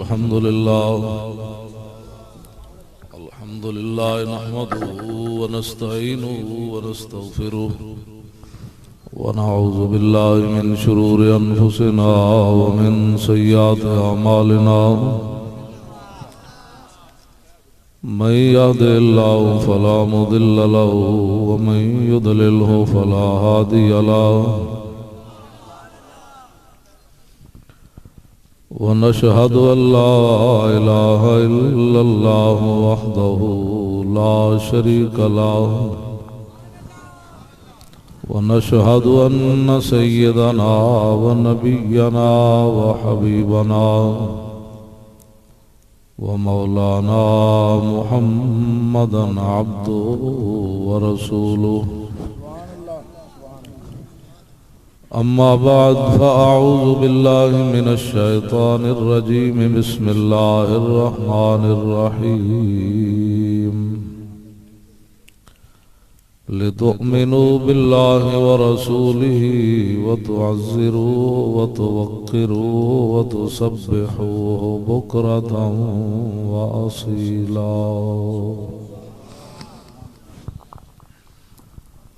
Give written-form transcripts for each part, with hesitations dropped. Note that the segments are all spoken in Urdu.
الحمد لله نحمده ونستعينه ونستغفره ونعوذ بالله من شرور أنفسنا ومن سيئات أعمالنا من يهده الله فلا مضل له ومن يضلله فلا هادي له ونشهد أن لا إله إلا الله وحده لا شريك له ونشهد أن سيدنا ونبينا وحبيبنا ومولانا محمدا عبده ورسوله أما بعد فأعوذ بالله من الشيطان الرجيم بسم الله الرحمن الرحيم لتؤمنوا بالله ورسوله وتعزروه وتوقروه وتسبحوه بكرة وأصيلا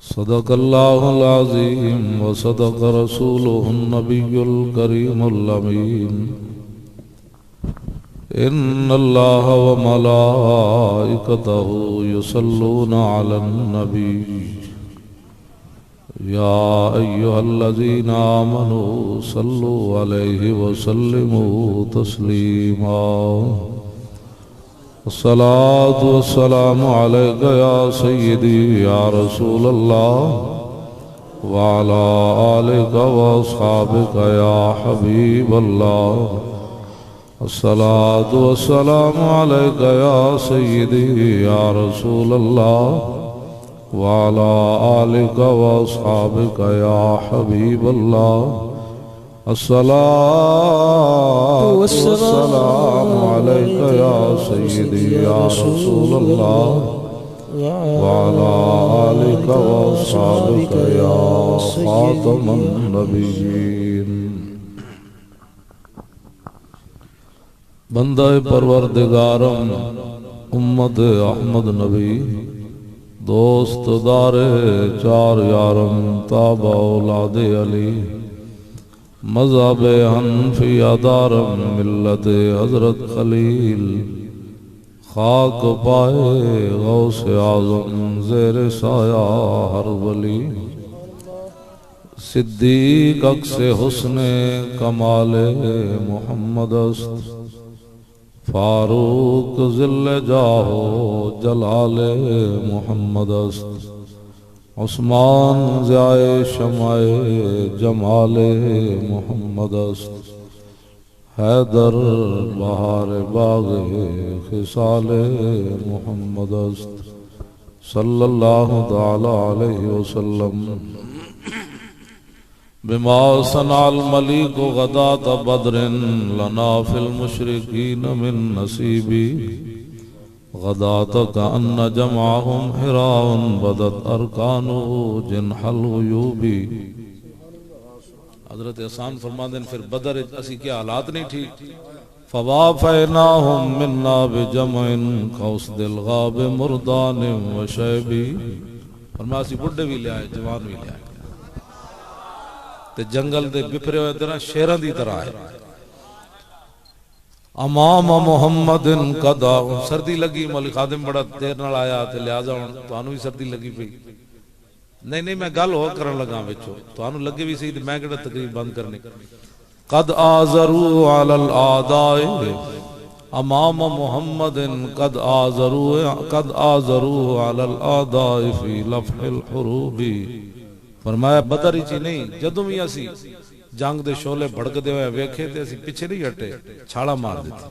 صدق الله العظيم وصدق رسوله النبي الكريم الأمين إن الله وملائكته يصلون على النبي يا أيها الذين آمنوا صلوا عليه وسلموا تسليما الصلاة والسلام عليك يا سيدي يا رسول الله وعلى آلك وأصحابك يا حبيب الله الصلاة والسلام عليك يا سيدي يا رسول الله وعلى آلك وأصحابك يا حبيب الله الصلاة والسلام عليك يا سيدي يا رسول الله وعلى آلك وأصحابك يا خاتم النبيين بندہ پروردگارم امت احمد نبی دوست دار چار یارم تابع اولاد علی مذہب حنفی دارم ملت حضرت خلیل خاک پائے غوث اعظم زیر سایہ ہر ولی صدیق عکس حسن کمال محمد است فاروق ذل جاہ جلال محمد است عثمان ضیائے شمع جمال محمد است حیدر بہار باغ خصال محمد است صلی اللہ تعالی علیہ وسلم بما صنع الملیک غدات بدر لنا فی المشرکین من نصیبی غدات کأن جمعهم حراء بدت ارکانو جنح الغیوبی حضرت احسان فرما دیں پھر بدر اسی کے حالات نہیں تھی فوافیناہم مننا بجمع قوسد الغاب مردان و شیبی فرما اسی بڑھے بھی لے آئے جوان بھی لے آئے تے جنگل دے بپرے ہوئے طرح شیران دی طرح آئے امام محمد قدا سردی لگی مولی خادم بڑا دیر نال آیا تے لہذا تو آنو بھی سردی لگی پئی نہیں میں گل ہو کرن لگا وچو تو آنو لگے بھی صحیح میں کہڑا تقریب بند کرنے قد آزروا علی الاعداء امام محمد قد آزروا علی الاعداء فی لفح الحروب فرمایا بدر ہی چی نہیں جدوں بھی اسی جنگ دے شولے بھڑک دے ہوئے ویکھے تے اسی پیچھے نہیں ہٹے چھاڑا مار دیتے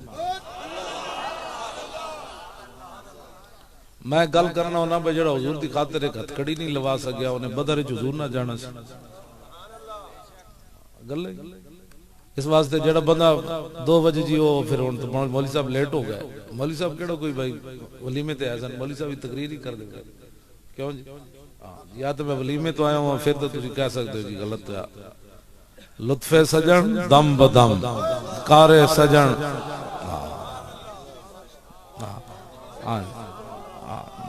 میں گل کرنا ہونا بے جڑا حضور دی خاطر ایک ہتھکڑی نہیں لوا سکیا انہیں بدر حضور نہ جانا سی گل اس واسطے جڑا بندہ 2 بجے جی ہو پھر مولوی صاحب لیٹ ہو گئے مولوی صاحب کیڑا کوئی بھائی ولیمے تے ایسا مولوی صاحب تقریر ہی کر دے گا کیوں جی یا تو میں ولیمے تو آیا ہوں پھر تو تجھے کہہ سکتے ہو جی غلط ہے لطف سجن دم بدم کار سجن ہاں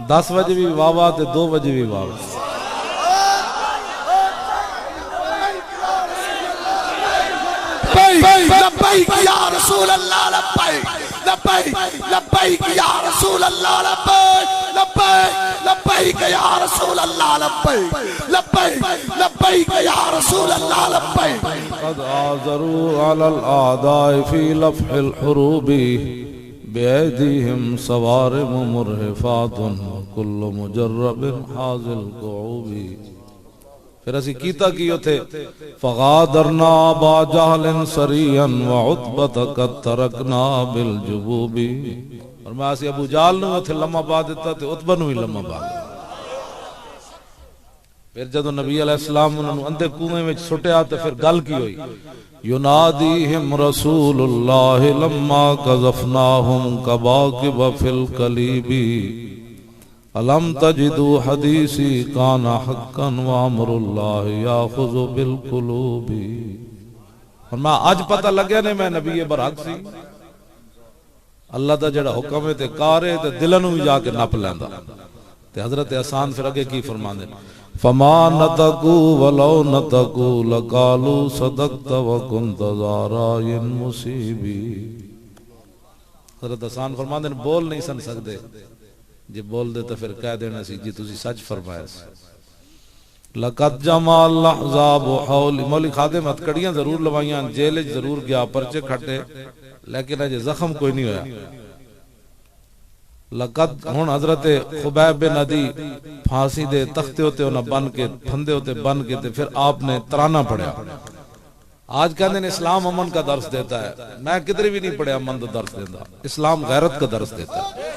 10 بجے بھی واوا تے 2 بجے بھی واوا. لبیک یا رسول اللہ لبیک لبیک لبیک یا رسول اللہ لبیک لبیک لبیک یا رسول اللہ لبیک لبیک لبیک یا رسول اللہ لبیک. قد آذروا على الأعداء في لفح الحروب بأيديهم صوارم مرهفات وكل مجرب حاز القعوب. پھر اسی کیتا کیو تھے فغادرنا با جہل سریا وعتبت قد ترکنا بالجبوب. اور میں اسی ابو جہل نو اتھے لمحہ با دیتا تے عتبہ نو ہی لمحہ با دیتا. پھر جدو نبی علیہ السلام انہوں اندے کنویں میں سٹیا تے پھر گل کی ہوئی ینادیہم رسول اللہ لما قذفناہم کباکب فی القلیب الم تجدو حدیثی کان حقا وامر اللہ یاخذ بالقلوب. اور میں آج پتہ لگیا نے میں نبی برحق سی. اللہ دا جڑا حکم ہے تے کارے تے دلنوں بھی جا کے نپ لیندا. تے حضرت حسان پھر اگے کی فرماندے فما نتقو ولو نتقو لقالو صدقت وکنت زارائن مصیبی. حضرت حسان فرماندے بول نہیں سن سکدے جی بول دے تو پھر کہہ دینا سی جی تسی سچ فرمایا سی. لقد جمع الاحزاب حول مولی خادم ہتکڑیاں ضرور لوائیاں جیل ضرور گیا پرچے کھٹے لیکن اجے زخم کوئی نہیں ہویا. لقد ہن حضرت خبیب بن عدی پھانسی دے تختے ہوتے انہاں بن کے پھندے ہوتے بن کے تے پھر آپ نے ترانہ پڑھیا. آج کہتے ہیں اسلام امن کا درس دیتا ہے. میں کدھر بھی نہیں پڑھیا امن کا درس دیتا. اسلام غیرت کا درس دیتا ہے.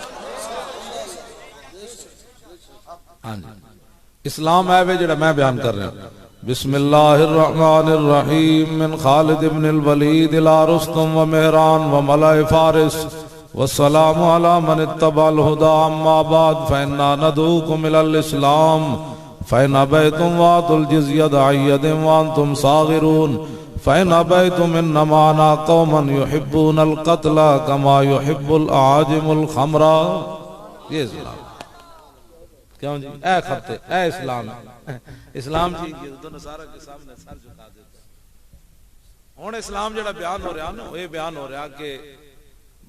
ہاں جی اسلام ہے وہ جڑا میں بیان کر رہا ہوں. بسم اللہ الرحمن الرحیم من خالد ابن الولید الى رستم و مہران و ملأ فارس والسلام علی من اتبع الہدى اما بعد فإنا ندعوكم الى الاسلام فإن ابیتم واتوا الجزیۃ عن ید وانتم صاغرون فإن ابیتم انما انا قوما يحبون القتل كما يحب الاعاجم الخمر. یہ اسلام کیوں جی اے خطے اے اسلام اسلام جی یہ تو نصارہ کے سامنے سر جھکا دیتا. ہن اسلام جڑا بیان ہو رہا نا یہ بیان ہو رہا کہ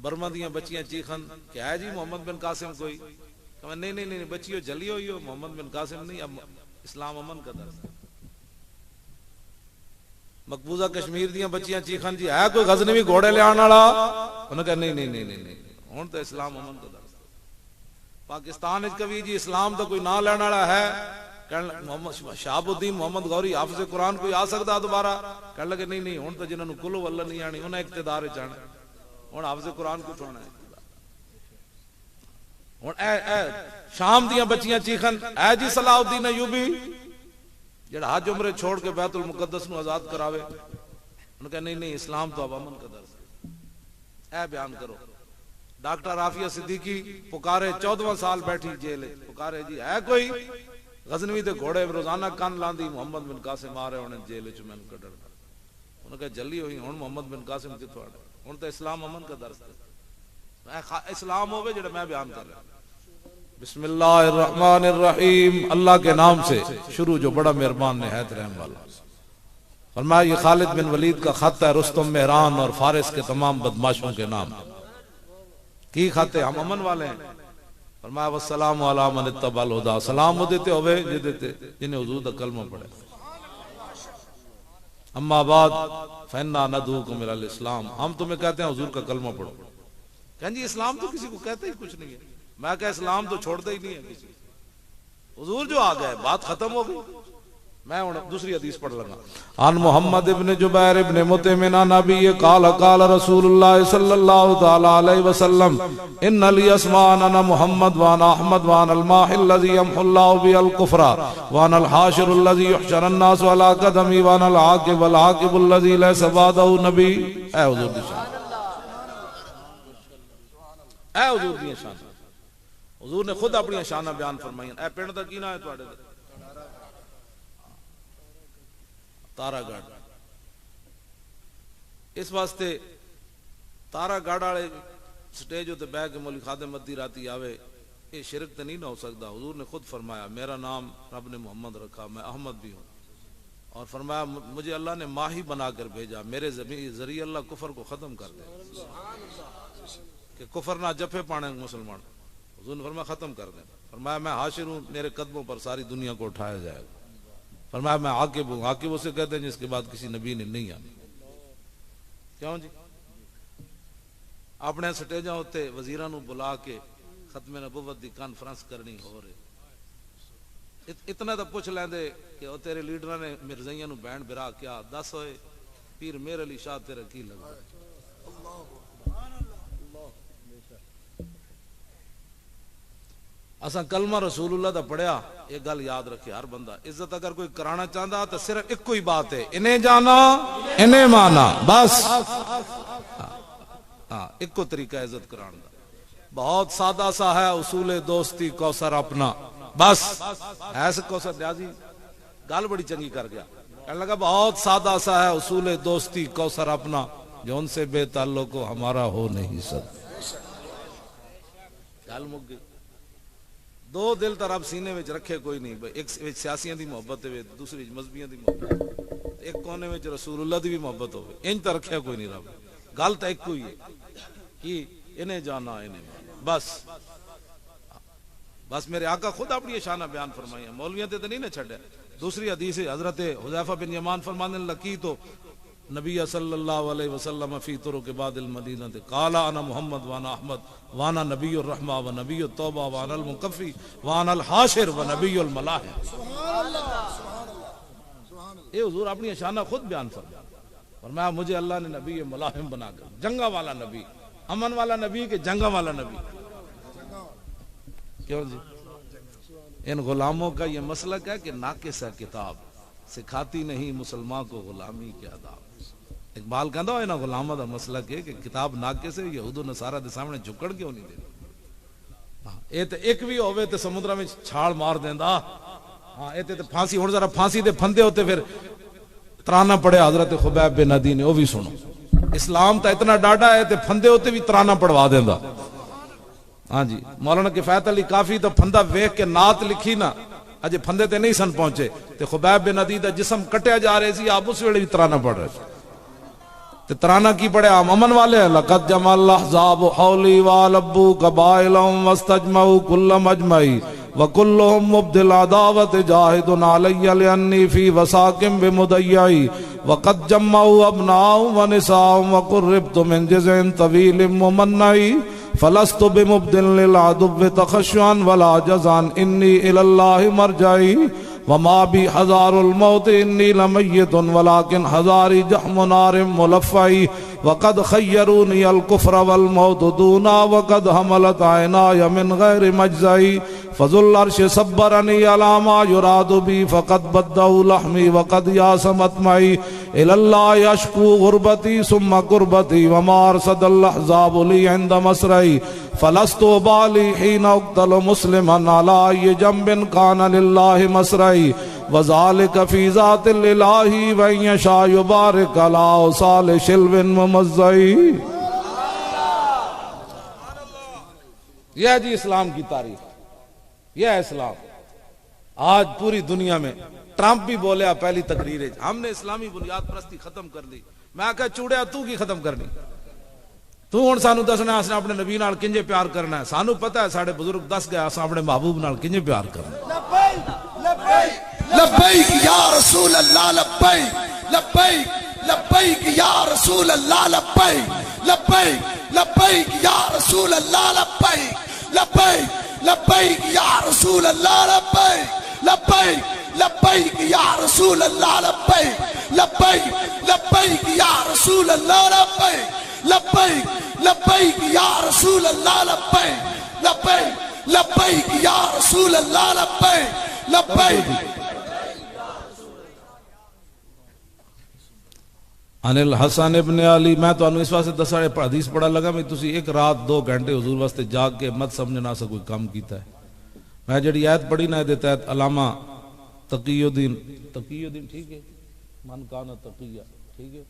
برما دیاں بچیاں چیخن کہ ہے جی محمد بن قاسم کوئی کہ نہیں نہیں نہیں بچیو جلی ہوئی ہو محمد بن قاسم نہیں. اب اسلام امن کا درس. مقبوضہ کشمیر دیاں بچیاں چیخن جی ہے کوئی غزنوی گھوڑے لے آنے والا انہوں نے کہا نہیں نہیں نہیں نہیں ہن تو اسلام امن کا درس. پاکستان اچ کبھی جی اسلام تو کوئی نہ لینا والا ہے محمد شہاب الدین محمد غوری حافظ قرآن کوئی آ سکتا دوبارہ کہنے لگے نہیں نہیں ہن تو جنہوں نے کلو واللہ نہیں آنی انہیں اقتدار چاہنا ہن حافظ قرآن کو چھوڑنا ہے. ہن اے شام دیاں بچیاں چیخن اے جی صلاح الدین ایوبی جڑا حج عمرے چھوڑ کے بیت المقدس نو آزاد کراوے انہوں کہا نہیں نہیں اسلام تو اب امن کا درس ہے. اے بیان کرو. ڈاکٹر رافیہ صدیقی پکارے 14واں سال بیٹھی جیل پکارے جی ہے کوئی غزنوی دے گھوڑے روزانہ کان لاندی محمد بن قاسم آ رہے انہیں جیل چ میں کڈن. انہوں نے کہا جلی ہوئی ہن محمد بن قاسم کتھوں آڑے ہن تو اسلام امن کا درس ہے. اسلام ہوے جڑا میں بیان کر رہا ہوں. بسم اللہ الرحمن الرحیم اللہ کے نام سے شروع جو بڑا مہربان نہایت رحم والا. فرمایا یہ خالد بن ولید کا خط ہے رستم مہران اور فارس کے تمام بدماشوں کے نام کی خاتے ہم امن والے ہیں. فرمایا والسلام علی من اتبع الہدی سلام ہو دیتے ہوئے جنہیں حضور دا کلمہ پڑھے. اما بعد فإنا ندعوکم الی الاسلام ہم تمہیں کہتے ہیں حضور کا کلمہ پڑھو. کہیں جی اسلام تو کسی کو کہتے ہی کچھ نہیں ہے. میں کہا اسلام تو چھوڑتا ہی نہیں ہے کسی. حضور جو آ گئے بات ختم ہو گئی. میں دوسری حدیث پڑھ لگا. عن محمد ابن جبیر ابن مطعم نبی قال قال رسول اللہ صلی اللہ تعالی علیہ وسلم ان لی اسماء انا محمد وانا احمد وانا الماح الذي يمحو الله به الكفر وانا الحاشر الذي يحشر الناس على قدمي وانا العاقب والعاقب الذي ليس بعده نبی. اے حضور دی شان اے حضور دی شان حضور نے خود اپنی شانہ بیان فرمائی. اے پنڈ دا کی نام ہے تواڈے تارا گڑھ. اس واسطے تارا گڑھ والے سٹیج تے بیٹھ کے مولوی خادم ادھی راتی آوے، یہ شرک تو نہیں نہ ہو سکتا۔ حضور نے خود فرمایا میرا نام رب نے محمد رکھا، میں احمد بھی ہوں، اور فرمایا مجھے اللہ نے ماہی بنا کر بھیجا، میرے ذریعے اللہ کفر کو ختم کر دے، کہ کفر نہ جفے پانے مسلمان، حضور نے فرمایا ختم کر دیں۔ فرمایا میں حاشر ہوں، میرے قدموں پر ساری دنیا کو اٹھایا جائے گا۔ فرمایا میں عاقب ہوں، عاقب اسے کہتے ہیں جس کے بعد کسی نبی نے نہیں آنا۔ کیوں جی؟ اپنے سٹیجاں ہوتے وزیراں نو بلا کے ختم نبوت دی کانفرنس کرنی ہو رہے، اتنا تو پوچھ لیندے کہ او تیرے لیڈراں نے مرزائیاں نو بینڈ برا کیا، دس ہوئے پیر میر علی شاہ تیرا کی لگا۔ اساں کلمہ رسول اللہ دا پڑھیا، ایک گل یاد رکھے ہر بندہ، عزت اگر کوئی کرانا چاہتا تو صرف ایک کوئی بات ہے، انہیں جانا انہیں مانا، بس ہاں ایک کو طریقہ عزت کرانا دا، بہت سادہ سا ہے اصول دوستی کوثر اپنا، بس ایسے کوثر نیازی گل بڑی چنگی کر گیا، کہنے لگا بہت سادہ سا ہے اصول دوستی کوثر اپنا، جو ان سے بے تعلق ہو ہمارا ہو نہیں سکتا۔ گل مک گئی۔ دو دل تو رب سینے وچ رکھے کوئی نہیں، ایک سیاسیاں دی محبت ہے، دوسری مذہبیاں دی محبت، ایک کونے وچ رسول اللہ دی بھی محبت ہوے، انج تو رکھیا کوئی نہیں رب، گل تو ایک ہوئی ہے کہ انہیں جانا انہیں مانا، بس میرے آقا خود اپنی شانہ بیان فرمائی ہیں، مولویاں تے نہیں نہ چھڑے۔ دوسری حدیث حضرت حذیفہ بن یمان فرمانے لکی تو نبی صلی اللہ علیہ وسلم فی طرق بعد المدینہ قال انا محمد وانا احمد وانا نبی الرحمہ و نبی التوبہ وانا المکفی وانا الحاشر و نبی الملاحم۔ یہ حضور اپنی شانہ خود بیان فرمایا مجھے اللہ نے نبی ملاحم بنا کر، جنگا والا نبی، امن والا نبی کہ جنگا والا نبی۔ کیوں جی؟ ان غلاموں کا یہ مسلک ہے کہ ناقص ہے کتاب، سکھاتی نہیں مسلمان کو غلامی کے آداب۔ اقبال کہندا ہے نا غلامہ دا مسلک ہے کہ کتاب ناقص ہے، یہود و نصارہ دے سامنے جھکڑ کیوں نہیں دے۔ اے تے ایک بھی ہوے تے سمندر میں چھال مار دیندا، ہاں اے تے پھانسی، ہن ذرا پھانسی دے پھندے ہوتے پھر ترانہ پڑھے حضرت خبیب بن عدی نے، وہ بھی سنو، اسلام تا اتنا ڈاڈا ہے تے پھندے ہوتے بھی ترانہ پڑھوا دیندا۔ ہاں جی، مولانا کفایت علی کافی تو پھندا ویکھ کے نعت لکھی نا، اجے پھندے تے نہیں سن پہنچے تے خبیب بن عدی دا جسم کٹیا جا رہے سی، آپ اس ویلے بھی ترانہ پڑھ رہے تے ترانہ کی پڑھے عام امن والے ہیں، لقد جمع الاحزاب حولی والبو قبائلهم واستجمعوا كل مجمعی وكلهم مبدل عداوت جاہد علی لانی فی وساکم بمدیعی وقد جمعوا ابناءهم ونساءهم وقربت من جزع طویل ممنعی فلست بمبدل للعدو تخشعا ولا جزعا انی الى اللہ مرجعی وما بی حذار الموت انی لمیت ولکن حذاری جحم نار ملفعی وقد خیرونی الکفر والموت دونا وقد حملت عینای من غیر مجزعی فذو العرش صبرنی علی ما یراد بی فقد بدعو لحمی وقد یاسمت معی الاللہ اشکو غربتی ثم قربتی وما ارصد الاحزاب لی عند مسرعی فلست بالی حین اقتل مسلما علی ای جنب کان للہ مسرعی وذالک فی ذات الالہ وان یشاء یبارک علی اوصال شلو ممزعی۔ یہ ہے جی اسلام کی تاریخ، یہ ہے اسلام۔ آج پوری دنیا میں ٹرمپ بھی بولیا پہلی تقریر ہے ہم نے اسلامی بنیاد پرستی ختم کر دی، میں کہا چوڑیا تو کی ختم کرنی، تو ہن سانو دسنا اساں اپنے نبی نال کنجے پیار کرنا ہے، سانو پتہ ہے ساڈے بزرگ دس گئے اساں اپنے محبوب نال کنجے پیار کرنا ہے۔ لبیک یا رسول اللہ لبیک لبیک لبیک یا رسول اللہ لبیک لبیک لبیک یا رسول اللہ لبیک لبیک لبیک یا رسول اللہ لبیک لبیک لبیک یا رسول اللہ لبیک لبیک لبیک یا رسول اللہ لبیک لبیک لبیک یا رسول اللہ لبیک لبیک لبیک یا رسول اللہ لبیک لبیک۔ عن الحسن ابن علی، میں تو انہوں اس واسطے دسا حدیث پڑھا لگا میں تسی ایک رات 2 گھنٹے حضور واسطے جاگ کے مت سمجھنا سا کوئی کام کیتا ہے۔ میں جڑی آیت پڑھی نا دے تحت علامہ تقی الدین ٹھیک ہے من کانا تقیہ ٹھیک ہے،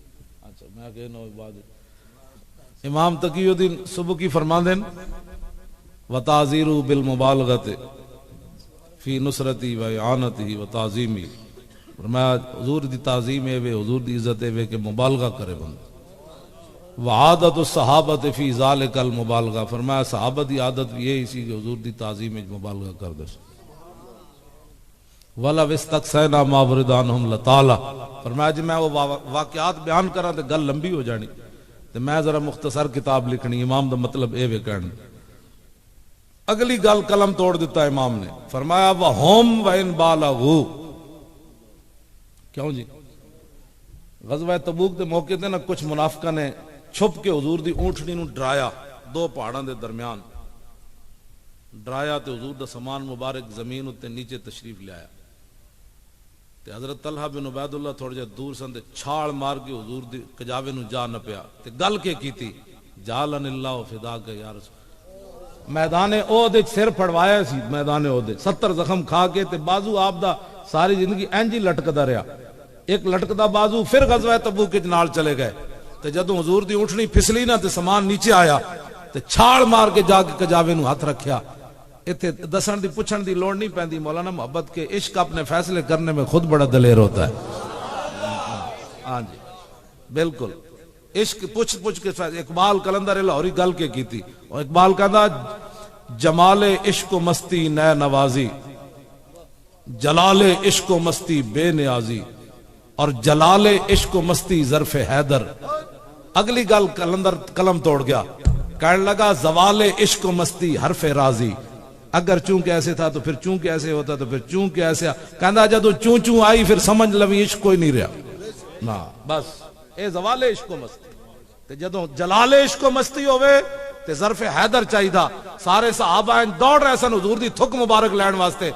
اچھا میں کہنا بات امام تقی الدین سبکی فرماندے وتعزیرو بالمبالغت فی نصرتی و اعانتی و تعظیمی، فرمایا حضور دی تعظیم ہے وے، حضور دی عزت ہے وے کہ مبالغہ کرے بندہ. وعادت الصحابۃ فی ذالک المبالغہ، فرمایا صحابہ دی عادت بھی یہی سی کہ حضور دی تعظیم میں مبالغہ کر دے. وَلَوْ اسْتَقْصَيْنَا مَا وَرِدَ عَنْهُمْ لَطَالَ، فرمایا جی میں وہ واقعات بیان کراں تے گل لمبی ہو جانی، تے میں ذرا مختصر کتاب لکھنی. امام دا مطلب اے وے کہنا. اگلی گل قلم توڑ دیتا امام نے، فرمایا وَهُمْ وَإِنْ بَالَغُوا. کیوں جی؟ غزوہ تبوک دے موقع تے نا کچھ منافقہ نے چھپ کے حضور دی اونٹنی نو ڈرایا، دو پہاڑاں دے درمیان ڈرایا تے حضور دا سامان مبارک زمین اتے نیچے تشریف لے آیا. تے حضرت طلحہ بن عبید اللہ تھوڑے جے دور سن تے چھاڑ مار کے حضور دی کجاوے نو جا نہ پیا. تے گل کے کیتی جعلن اللہ فداک یا رسول. میدان احد وچ سر پھڑوایا سی، میدان احد 70 زخم کھا کے تے بازو آپ دا ساری زندگی انج ہی لٹکدا رہیا. ایک لٹکدا بازو پھر غزوہ تبوک وچ نال چلے گئے. تے جدوں حضور دی اونٹنی پھسلی نہ تے سامان نیچے آیا تے چھاڑ مار کے جا کے کجاوے نو ہاتھ رکھیا. اتنے دسن دی پوچھن دی لوڑ نہیں پیندی مولانا، محبت کے عشق اپنے فیصلے کرنے میں خود بڑا دلیر ہوتا ہے. ہاں جی بالکل، عشق پوچھ پوچھ کے فیصلے. اقبال کلندر لاہوری گل کے کیتی، اور اقبال کہندا جمال عشق و مستی نئے نوازی، جلال عشق و مستی بے نیازی، اور جلال عشق و مستی ظرف حیدر. اگلی گل کلندر قلم توڑ گیا، کہنے لگا زوال عشق و مستی حرف راضی، اگر چونکہ ایسے تھا تو پھر چونکہ ایسے ہوتا تو پھر چونکہ ایسے. کہندا جدو چون چون آئی پھر سمجھ لوی عشق کوئی نہیں رہا نا، بس اے زوال عشق و مستی. تے جدو جلال عشق و مستی ہوئے تے ظرف حیدر چاہیدا. سارے صحابہ دوڑ رہے سن حضور دی تھک مبارک لین واسطے.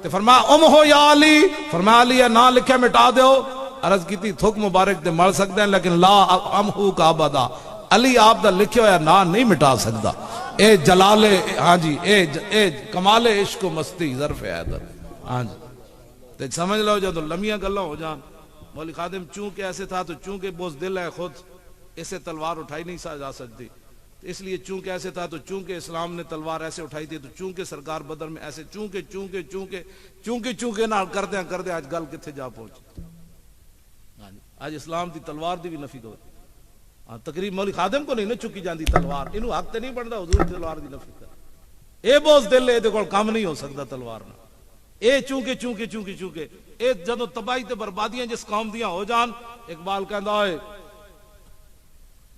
تے فرمایا ام ہو یا علی، فرمایا علی نا لکھے مٹا دیو. عرض کیتی تھک مبارک تے مل سکتے ہیں لیکن لا ام ہو کا ابدا، علی آپ دا لکھے ہویا نا نہیں مٹا سکتا. اے جلال، ہاں جی اے کمال عشق و مستی ظرف حیدر. ہاں جی تے سمجھ لو جدو لمیاں گلاں ہو جان. مولوی خادم چونکہ ایسے تھا تو چونکہ بوز دل ہے خود اسے تلوار اٹھائی نہیں جا سکتی، اس لیے چونکہ ایسے تھا تو چونکہ اسلام نے تلوار ایسے اٹھائی تھی، تو چونکہ سرکار بدر میں ایسے چونکہ نہ کردے آج گل کتھے جا پہنچی. آج اسلام دی تلوار دی بھی نفی دو. تقریب مولوی خادم کو نہیں نہ چکی جاندی تلوار، انہوں حق تے نہیں بندا حضور دی تلوار دی نفی کر. اے بوز دل ہے، دے کول کام نہیں ہو سکتا تلوار نہ. اے چونکہ اے جدوں تباہی تے بربادیاں جس قوم دیاں ہو جان، اقبال کہندا ہے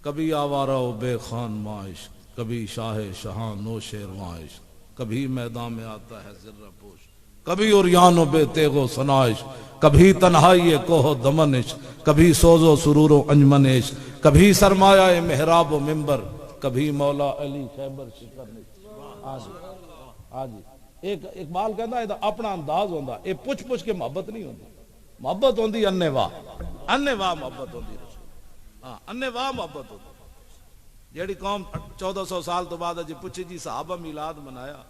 کبھی آوارہ و بے خان معاش، کبھی شاہ شہاں نو شیر معاش، کبھی میدان میں آتا ہے ذرہ پوش، کبھی اوریان و بے تیغ و سنائش، کبھی تنہائی کوہ و دمنش، کبھی سوز و سرور و انجمنش، کبھی سرمایہ محراب و منبر، کبھی مولا علی خیبر شکرنش. آجی ایک اقبال کہندا ہے اپنا انداز ہوندا، اے پوچھ کے محبت نہیں ہوندی. محبت ہوندی اننے واہ محبت ہوندی. ہاں اننے واہ محبت ہوندی. جیڑی قوم 1400 سال تو بعد اجے پوچھے جی صحابہ میلاد منایا،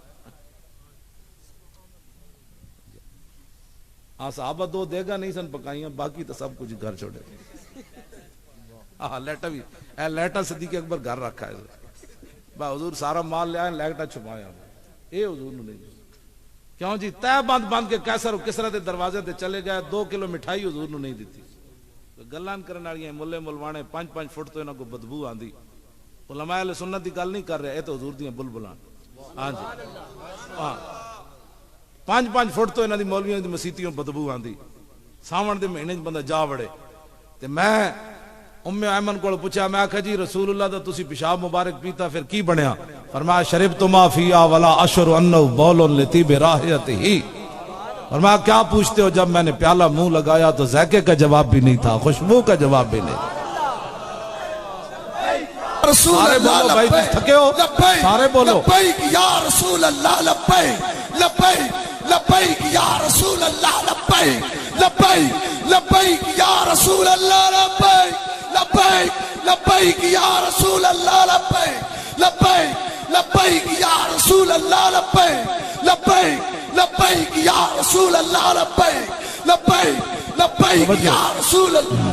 صحابہ دو دیگا نہیں سن پکائیاں، باقی تو سب کچھ گھر چھوڑے. لیٹا بھی لیٹا صدیق اکبر گھر رکھا ہے. حضور سارا مال لے آئے لیٹا چھپایا. اے حضور نے نہیں. کیوں جی تہ بند کے کیسر و کسرا دے دروازے تے چلے گئے. 2 کلو مٹھائی حضور نے نہیں دیتی. گلاں کرن والیاں ملے ملوانے 5-5 فٹ تو انہاں کو بدبو آندی. علماء اہل سنت دی گل نہیں کر رہے، اے تو حضور دیاں بلبلاں. ہاں جی ہاں 5-5 فٹ تو انہاں دی مولویاں دی مسیتیوں بدبو آندی. ساون دے مہینے بندہ جا وڑے. تے میں ایمن کو پوچھا، میں آکھا جی رسول اللہ دا تسی پیشاب مبارک پیتا پھر کی بنیا؟ فرمایا شربتما فیا ولا اشعر انہ بول لطیب راحتہ. فرمایا کیا پوچھتے ہو؟ جب میں نے پیالہ منہ لگایا تو ذائقے کا جواب بھی نہیں تھا، خوشبو کا جواب بھی نہیں. سارے بولو بھائی، تھکے ہو سارے بولو لبیک یا رسول اللہ، لبیک لبیک لبیک یا رسول اللہ، لبیک لبیک لبیک یا رسول اللہ، لبیک لبیک لبیک یا رسول اللہ، لبیک لبیک لبیک یا رسول اللہ، لبیک لبیک لبیک یا رسول اللہ، لبیک لبیک لبیک یا رسول اللہ.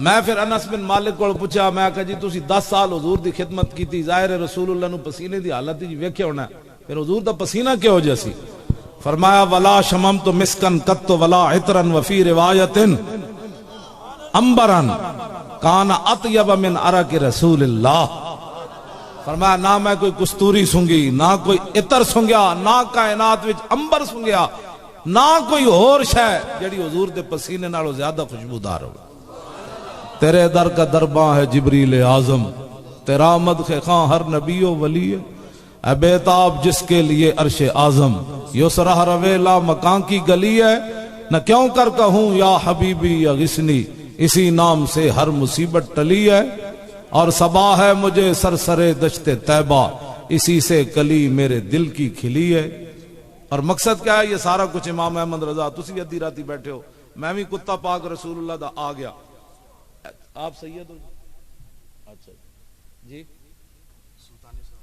میں پھر انس بن مالک کو پوچھا، میں کہا جی تسی 10 سال حضور دی خدمت کیتی، ظاہر ہے رسول اللہ نو پسینے دی حالت جی ویکھیا ہونا، پھر حضور دا پسینہ کیوں جیسی؟ فرمایا ولا شممت مسکن قط ولا عطرا وفی روایت امبرن کان اطیب من عرق رسول اللہ. فرمایا نہ میں کوئی کستوری سونگی، نہ کوئی عطر سونگیا، نہ کائنات وچ امبر سونگیا، نہ کوئی اور شے جڑی حضور دے پسینے نالوں زیادہ خوشبودار ہو. تیرے در کا درباں ہے جبریل اعظم، تیرا مدح خاں ہر نبی و ولی ہے، اے بیتاب جس کے لیے عرش اعظم، یسرہ روے لا مکان کی گلی ہے، نہ کیوں کر کہوں یا حبیبی یا غسنی، اسی نام سے ہر مصیبت ٹلی ہے، اور صبا ہے مجھے سرسرے دشت طیبہ، اسی سے کلی میرے دل کی کھلی ہے. اور مقصد کیا ہے؟ یہ سارا کچھ امام احمد رضا، تسی ادھی راتی بیٹھے ہو، میں بھی کتا پاک رسول اللہ دا آ گیا. آپ سید ہو؟ اچھا جی،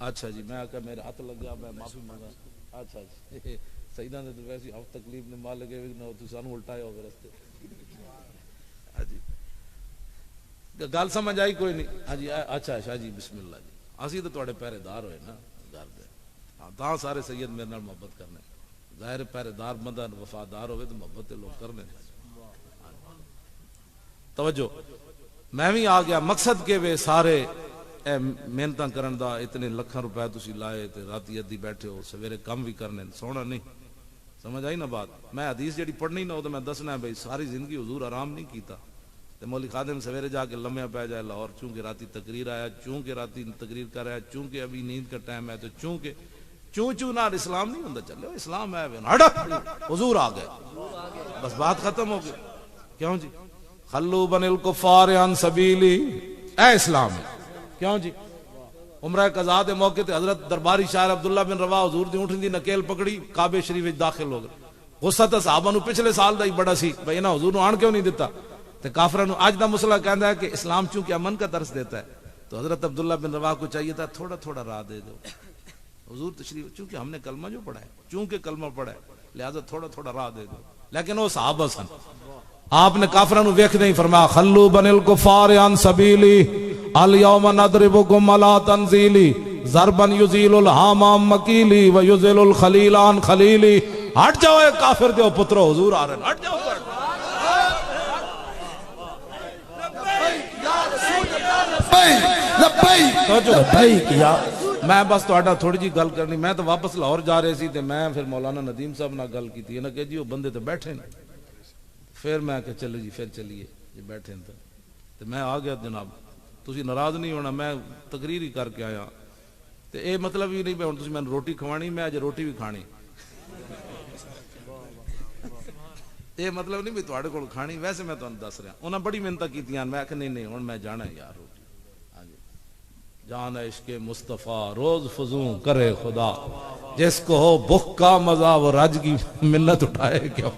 اچھا جی، میں آکا میرے ہاتھ لگ گیا، میں معافی مانگا. اچھا جی، سیدہ نے تو ویسی ہف تکلیف نے مال لگے ہوئے نہ تو سانو الٹائے ہو گئے رستے. جی گل سمجھ آئی کوئی نہیں؟ ہاں جی اچھا شاہ جی بسم اللہ جی. اسی تو تواڈے پہرے دار ہوئے نا گھر دے، ہاں تاں سارے سید میرے نال محبت کرنے. ظاہر پہرے دار بندہ وفادار ہوئے تو محبت تے لوگ کرنے. توجہ، میں بھی آ گیا. مقصد کے وے سارے محنتاں کرن دا، اتنے لکھاں روپے تسی لائے تے راتی ادھی بیٹھے ہو، سویرے کم بھی کرنے، سونا نہیں. سمجھ آئی نا بات؟ میں حدیث جڑی پڑھنی نہ ہو تو میں دسنا ہے بھائی ساری زندگی حضور آرام نہیں کیتا. تے مولی خادم سویرے جا کے لمحے پہ جائے لاہور، چونکہ راتی تقریر آیا، چونکہ راتی تقریر کر رہا ہے، چونکہ ابھی نیند کا ٹائم ہے، تو چونکہ چوں نال اسلام نہیں ہوتا. چلو اسلام ہے حضور آ گئے، بس بات ختم ہو گئی. کیوں جی؟ خلو بن الکفار عن سبیلی، اے اسلام ہے. کیوں جی؟ عمرہ قضاء دے موقع تے حضرت درباری شاعر عبداللہ بن روا حضور دی اونٹھن دی نکیل پکڑی، کعبے شریف وچ داخل ہو گئے. غصہ تے صحابہ نو پچھلے سال دا ہی بڑا سی، بھئی انہاں حضور نو آن کیوں نہیں دیتا؟ تے کافراں نو اج دا مسئلہ کہندا ہے کہ اسلام چونکہ امن کا درس دیتا ہے، تو حضرت عبداللہ بن روا کو چاہیے تھا تھوڑا تھوڑا راہ دے دو. حضور تشریف، چونکہ ہم نے کلمہ جو پڑھا ہے، چونکہ کلمہ پڑھا ہے لہذا تھوڑا تھوڑا راہ دے دو. لیکن وہ صحابہ سن، آپ نے کافراں نو ویکھ نہیں فرمایا خلو بن الکفار عن سبیلی الیوم نضربکم علی تنزیلی ضربا یزیل الہام عن مکیلی و یزیل الخلیل عن خلیلی. ہٹ جاؤ اے کافر دیو پترو، حضور آ رہے ہیں، ہٹ جاؤ. میں بس تہاڈا تھوڑی جی گل کرنی، میں تو واپس لاہور جا رہے سی تے میں پھر مولانا ندیم صاحب نال گل کیتی ہے نا کہ جی وہ بندے تو بیٹھے نے. پھر میں کہ چلو جی پھر چلیے جی بیٹھے ہیں تو میں آ گیا. جناب تسی ناراض نہیں ہونا، میں تقریر ہی کر کے آیا تے اے مطلب ہی نہیں میں ہن تسی میں روٹی کھوانی، میں اج روٹی بھی کھانی. اے مطلب نہیں بھی تواڈے کول کھانی، ویسے میں تانوں دس رہا. انہاں بڑی محنت کیتیاں، میں کہ نہیں ہن میں جانا ہے یار روٹی. ہاں جی، جان عشق مصطفیٰ روز فزوں کرے خدا، جس کو ہو بھوک کا مزہ وہ رج کی منت اٹھائے کیوں.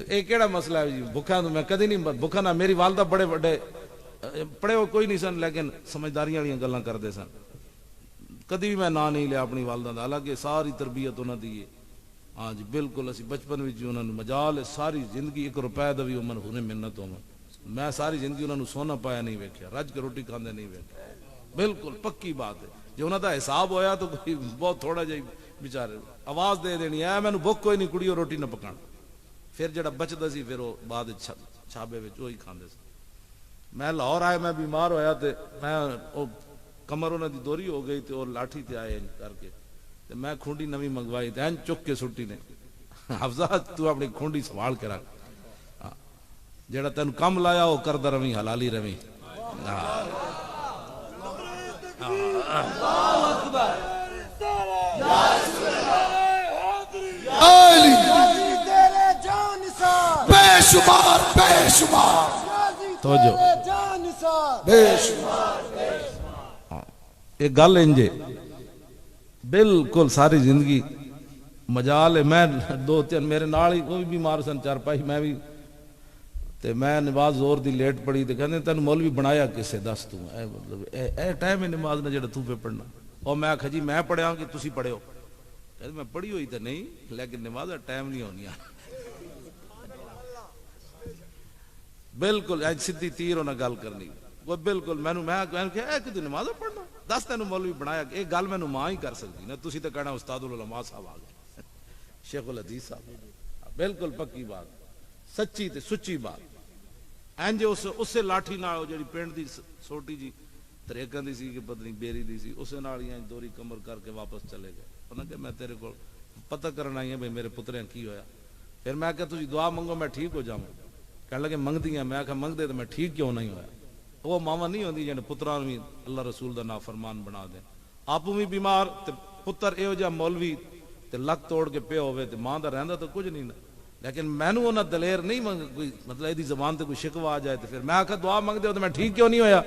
اے کیڑا مسئلہ ہے جی بھوکا؟ تو میں کدی نہیں بھوکا نہ. میری والدہ بڑے بڑے پڑھے ہوئے کوئی نہیں سن لیکن سمجھداریاں والیاں گلاں کردے سن. کدی بھی میں نا نہیں لیا اپنی والدہ دا، حالانکہ ساری تربیت انہاں دی ہے. ہاں جی بالکل، اسی بچپن وچ انہاں نوں مجال ہے ساری زندگی 1 روپے دا بھی عمر ہونے منت ہو. میں ساری زندگی انہاں نوں سونا پایا نہیں ویکھیا، رج کے روٹی کھاندے نہیں ویکھیا. بالکل پکی بات ہے. جو انہاں دا حساب ہویا تو کوئی بہت تھوڑا جہی بیچارے آواز دے دینی ہے مینوں بھوک کوئی نہیں کڑیو روٹی نہ پکانا. پھر جڑا بچدا سی پھر وہ بعد چھابے وچ وہی کھاندے سی. میں لاہور آیا، میں بیمار ہویا تے میں او کمر انہاں دی دوری ہو گئی تے او لاٹھی تے آئے کر کے تے میں کھونڈی نویں منگوائی تے این چک کے سٹی نے. حفظہ تو اپنی کھونڈی سنبھال کے رکھ، جڑا تینوں کم لایا وہ کردا رویں، حلالی رویں. بے شمار بے شمار توجہ بے شمار. ایک گل انجے بالکل ساری زندگی مجال ہے. میں 2-3 میرے نال ہی وہ بھی بیمار سن، 4 میں بھی تے میں نماز زور دی لیٹ پڑھی تے کہندے تینوں مولوی بنایا کسے دس تو اے مطلب اے ٹائم ہے نماز نہ جڑا تو پہ پڑھنا. اور میں آکھا جی میں پڑھیا کہ تسی پڑھے ہو؟ کہندے میں پڑھی ہوئی تے نہیں لیکن نماز دا ٹائم نہیں ہونی. بالکل سیدھی تیر ہونا گل کرنی وہ بالکل میں کہ نماز پڑھنا دس تینوں مولوی بنایا ایک گل مینوں ماں ہی کر سکتی نا تسی تو کہنا استاد العلماء صاحب آ گئے شیخ الحدیث صاحب بالکل پکی بات سچی تے سچی بات اینج اس سے لاٹھی نال جڑی پنڈ دی چھوٹی جی تریکاں دی سی کہ پتہ نہیں بیری دی سی اسے نال ہی دوری کمر کر کے واپس چلے گئے انہاں کہ میں تیرے کول پتہ کرنا آئی ہوں بھئی میرے پتریاں کی ہویا پھر میں کہ تسی دعا منگو میں ٹھیک ہو جاؤں کہنے لگے منگدیاں میں کہ منگ دے تو میں ٹھیک کیوں نہیں ہویا وہ ماما نہیں ہوندی جنے پتراں بھی اللہ رسول دا نافرمان بنا دیں آپ بھی بیمار تے پتر ایو جا مولوی تے لک توڑ کے پیا ہوئے تے ماں دا رہندا تو کچھ نہیں نا لیکن مینوں انہاں دلیر نہیں کوئی مطلب ایدی زبان تے کوئی شکوا آ جائے تے پھر میں آکھا دعا منگ دے تو میں ٹھیک کیوں نہیں ہویا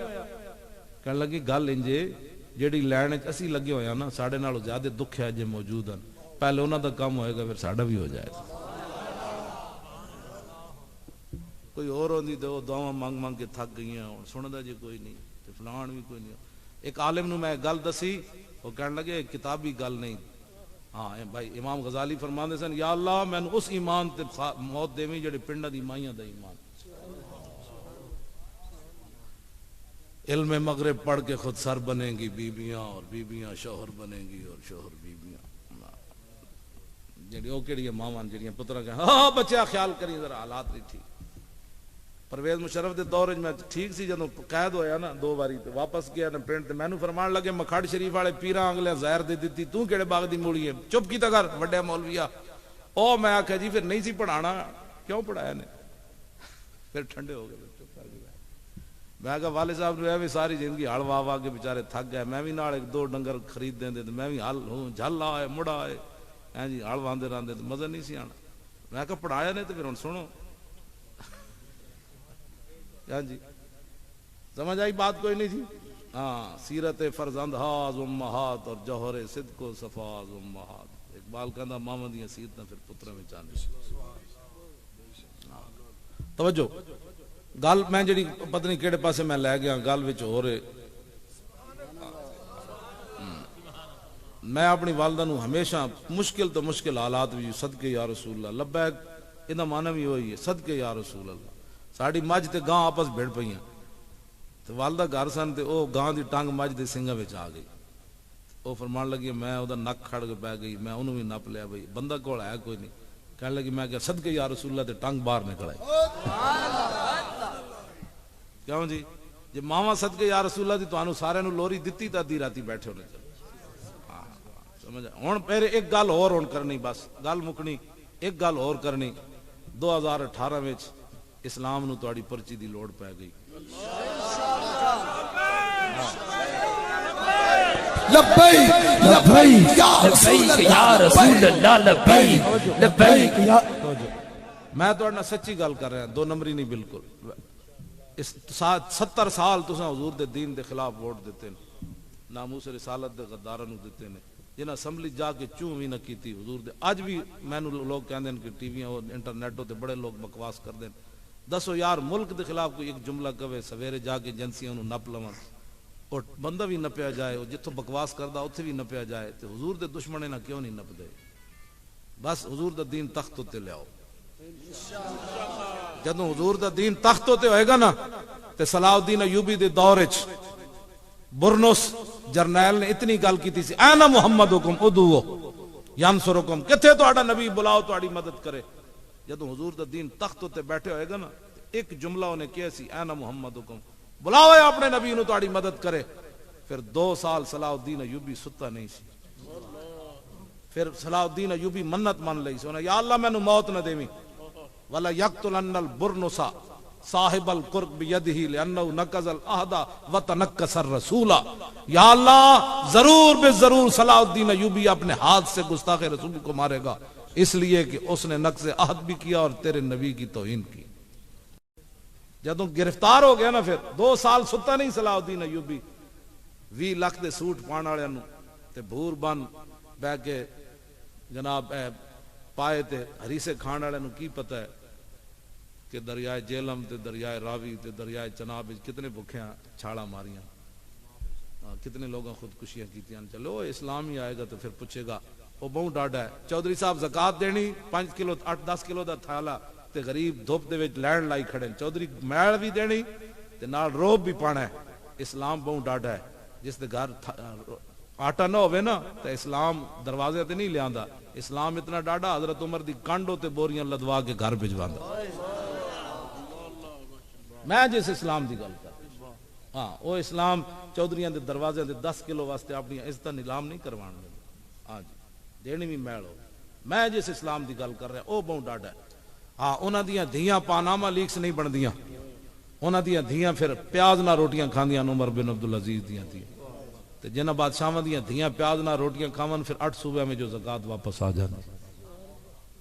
کہنے لگی گل انجے جیڑی لین وچ اسی لگے ہویا نا ساڈے نالوں زیادہ دکھ ہے جے موجود ہیں پہلے انہاں دا کام ہوئے گا پھر ساڈا بھی ہو جائے گا کوئی اور ہوندی تے وہ دعاواں منگ منگ کے تھک گئی ہیں ہن سندا جے کوئی نہیں تے فلان بھی کوئی نہیں ایک عالم نو میں گل دسی وہ کہنے لگے کتابی گل نہیں ہاں بھائی امام غزالی فرماندے سن یا اللہ مینوں اس ایمان تے موت دیویں جڑے پنڈاں دی مائیاں دا ایمان علم مغرب پڑھ کے خود سر بنیں گی بیبیاں اور بیبیاں شوہر بنیں گی اور شوہر بیبیاں جڑی او کیڑی ماواں جڑیاں پتراں کہ ہاں بچہ خیال کری ذرا حالات نہیں ٹھیک پرویز مشرف دے دور میں ٹھیک سی جدوں قید ہویا نا 2 باری تے واپس گیا نا پنڈ تے مینوں فرمان لگے مکھڑ شریف والے پیراں اگلے زہر دے دتی تو کیڑے باغ دی موڑی ہے چپ کیتا کر وڈے مولویا او میں آکھیا جی پھر نہیں سی پڑھانا کیوں پڑھایا نے پھر ٹھنڈے ہو گئے چپ کر کے میں کہا والد صاحب نے بھی ساری زندگی ہل واہ واہ کے بیچارے تھک گئے میں بھی نال 1-2 ڈنگر خرید دیندے تے میں بھی ہل ہوں جھل آئے مڑا آئے ہیں جی ہل واندے راندے تے مزہ نہیں سی آنا میں کہا پڑھایا نے تے پھر ہن سنو ہاں جی سمجھ آئی بات کوئی نہیں تھی ہاں سیرت فرزند ہاز امہات اور جوہر صدق و صفاز امہات اقبال کہندا ماواں دیاں سیرتاں پھر پتراں وچ آندی توجہ گل میں جڑی پتہ نہیں کیڑے پاسے میں لے گیا گل وچ ہو رہے میں اپنی والدہ نو ہمیشہ مشکل تو مشکل حالات بھی صدقے یا رسول اللہ لبیک انہا معنی بھی ہوئی ہے صدقے یا رسول اللہ ساڑی مجھ تے گاں آپس بھیڑ پئیاں تے والدہ گھر سن تے او گاں دی ٹانگ مجھ دے سنگا وچ آ گئی او فرمان لگی میں او دا نک کھڑ کے پہ گئی میں انہوں بھی نپ لیا بھئی بندہ کول ہے کوئی نہیں کہنے لگی میں کہ صدقے یا رسول اللہ تے ٹانگ باہر نکل آئی کیوں جی جی ماما صدقے یا رسول اللہ دی تو آنو سارے نو لوری دتی تا دی راتی بیٹھے ہونے چلے سمجھا ہون پہلے ایک گل اور ہون کرنی بس گل مکنی ایک گل اور کرنی 2018 وچ اسلام نو تواڈی پرچی دی لوڑ پہ گئی لبیک لبیک یا رسول اللہ لبیک لبیک یا میں تواڈے سچی گل کر رہا ہوں 2 نمبری نہیں بالکل اس 70 سال تساں حضور دے دین دے خلاف ووٹ دیتے ہیں ناموس رسالت دے غداراں نو دیتے ہیں جنہاں اسمبلی جا کے چوں بھی نہ کیتی حضور دے اج بھی مینوں لوگ کہندے ہیں کہ ٹی ویاں اور انٹرنیٹ تے بڑے لوگ بکواس کردے ہیں دسو یار ملک دے خلاف کوئی ایک جملہ کہے سویرے جا کے ایجنسیاں نو نپ لون اور بندہ بھی نپیا جائے جتھوں بکواس کردا اوتھے بھی نپیا جائے تے حضور دے دشمنے نہ کیوں نہیں نپ دے بس حضور دا دین تخت تے لے آؤ جدوں حضور دا دین تخت تے ہوئے گا نا تے صلاح الدین ایوبی دے دور وچ برنس جرنیل نے اتنی گل کیتی سی اینا محمدکم ادعو ینصرکم کتے تہاڈا نبی بلاؤ تہاڈی مدد کرے جدوں حضور دا دین تخت تے بیٹھے ہوئے گا نا ایک جملہ انہیں کیا سی اینا محمدکم بلاؤ اپنے نبی نو تہاڈی مدد کرے پھر 2 سال صلاح الدین ایوبی ستا نہیں سی پھر صلاح الدین ایوبی منت مان لئی سی یا اللہ مینوں موت نہ دیویں ولا یقتلن البرنس صاحب القرب بیدہ لانہ نقض العہد وتنکس الرسول یا اللہ ضرور بے ضرور صلاح الدین ایوبی اپنے ہاتھ سے گستاخ رسول کو مارے گا اس لیے کہ اس نے نقض عہد بھی کیا اور تیرے نبی کی توہین کی جدوں گرفتار ہو گیا نا پھر 2 سال ستا نہیں صلاح الدین ایوبی 20 لاکھ دے سوٹ پان والے نو تے بھور بن بہ کے جناب پائے تے ہریسے کھان والے نو کی پتہ ہے کہ دریائے جیلم تے دریائے راوی تے دریائے چناب کتنے بھکھیاں چھاڑا ماریاں کتنے لوگاں خودکشیاں کیتیاں چلو اسلام ہی آئے گا تو پھر پوچھے گا وہ بہت ڈاڈا ہے چودھری صاحب زکات دینی 5 کلو 8-10 کلو دا تھالا تے غریب دھوپ دے وچ لینڈ لائی کھڑے چودھری میل بھی دینی تے نال روب بھی پانا ہے. اسلام بہت ڈاڈا ہے. جس دے گھر آٹا نہ ہوئے نا تے اسلام دروازے تے نہیں لیاندا. اسلام اتنا ڈاڈا حضرت عمر دی کانڈو تے بوریاں لدوا کے گھر بھجواندا. میں جس اسلام دی گل کر ہاں وہ اسلام چودھریاں دے دروازے دے 10 کلو واسطے اپنی عزت نیلام نہیں کروان دے. ہاں جی دینی بھی میل ہو. میں جس اسلام دی گل کر رہا او بہت ڈاڈا ہے. ہاں انہاں دیاں دھیاں پاناما لیکس نہیں بندیاں. انہاں دیاں دھیاں پھر پیاز نہ روٹیاں کھاندیاں عمر بن عبدالعزیز دیاں دھیاں. تے جنہ بادشاہاں دیاں دھیاں پیاز نہ روٹیاں کھاون پھر 8 صوبے میں جو زکات واپس آ جاندی.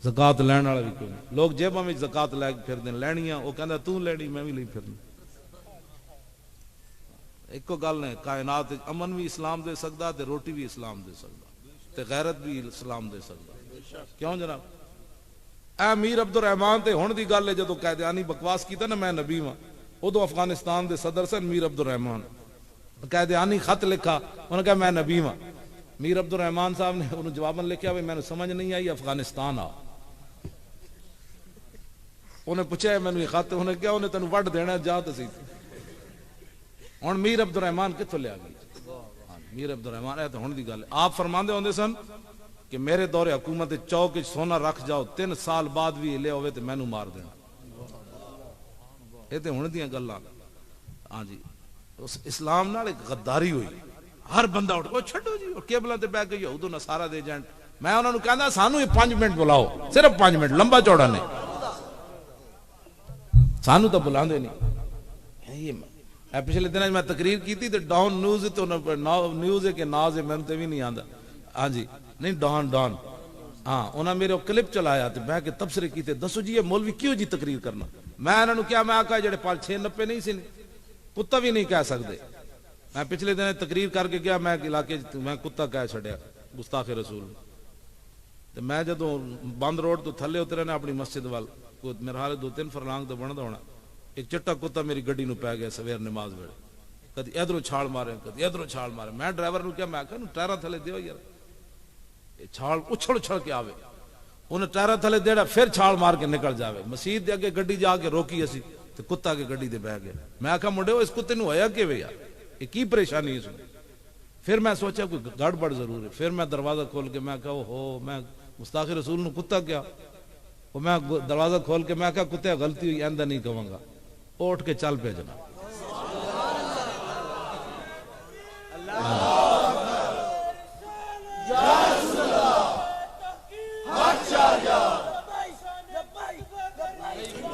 زکات لین والا بھی کوئی نہیں. لوگ جیباں وچ زکات لے کے پھردے لینیاں او کہندا تو لینی میں بھی لئی پھرنی. ایک گل ہے کائنات امن بھی اسلام دے سکدا تے روٹی بھی اسلام دے سکدا تے غیرت بھی اسلام دے سکدا. کیوں جناب اے میر عبد الرحمان تے ہن دی گل ہے جدوں قائدیانی بکواس کیتا نا میں نبی ہاں ادو افغانستان دے صدر سن میر عبد الرحمان قائدیانی خط لکھا انہوں نے کہا میں نبی ہاں. میر عبد الرحمان صاحب نے انہوں جواباً لکھا میں نے سمجھ نہیں آئی افغانستان آ. انہیں پوچھا میں نے خط انہیں کیا انہیں تینوں وڈ دینا جا تسی. ہن میر عبد الرحمان کتھوں لیا گئی. میر عبد الرحمان ہے تو ہن دی گل ہے. آپ فرماندے ہوندے سن کہ میرے دور حکومت چوک سونا رکھ جاؤ 3 سال بعد بھی لے ہوئے تو مینوں مار دینا. یہ تو ہن دیاں گلاں. ہاں جی اس اسلام نال ایک غداری ہوئی. ہر بندہ اٹھ او چھڈو جی کیبلاں تے بیٹھ کے یہود و نصارا دے ایجنٹ. میں انہاں نوں کہندا سانو یہ 5 منٹ بلاؤ صرف 5 منٹ لمبا چوڑا نہیں سانو تو بلاندے نہیں. پچھلے دن میں تقریر کی تھی ڈاؤن نیوز تو نیوز ہے کہ ناز ہے میں تے بھی نہیں آندا. ہاں جی نہیں ڈان ہاں انہاں میرے کلپ چلایا تے بیٹھ کے تبصرے کیتے دسو جی یہ مولوی کیوں جی تقریر کرنا. میں انہاں نوں کیا میں آکھا جڑے 5-6 نپے نہیں سی کتا بھی نہیں کہہ سکدے. میں پچھلے دن تقریر کر کے گیا میں علاقے میں کتا کہہ چھڈیا گستاخ رسول. تے میں جدوں بند روڈ تو تھلے اترے نے اپنی مسجد وال میرے حال 2-3 فرلانگ تو بندا ہونا ایک چٹا کتا میری گڈی نو پی گیا سویر نماز ویلے. کدی ادھروں چھال مارے کدی ادھروں چھال مارے. میں ڈرائیور نو کیا میں آکھا نو ٹائراں تھلے دیو یار یہ چھال اچھل کے آوے. انہیں ٹائراں تھلے دیڑا پھر چھال مار کے نکل جاوے. مسجد دے اگے گڈی جا کے روکی اسی تے کتا کے گڈی دے بیٹھ گیا. میں آکھا منڈیو اس کتے نو ہویا کیویں یار یہ کی پریشانی اس میں. پھر میں سوچا کوئی گڑبڑ ضرور ہے. پھر میں دروازہ کھول کے میں کہا ہو میں گستاخ رسول نو کتا کیا. وہ میں دروازہ کھول کے میں کہا کتے غلطی ہوئی آئندہ نہیں کہوں گا. اٹھ کے چل پہ جناب.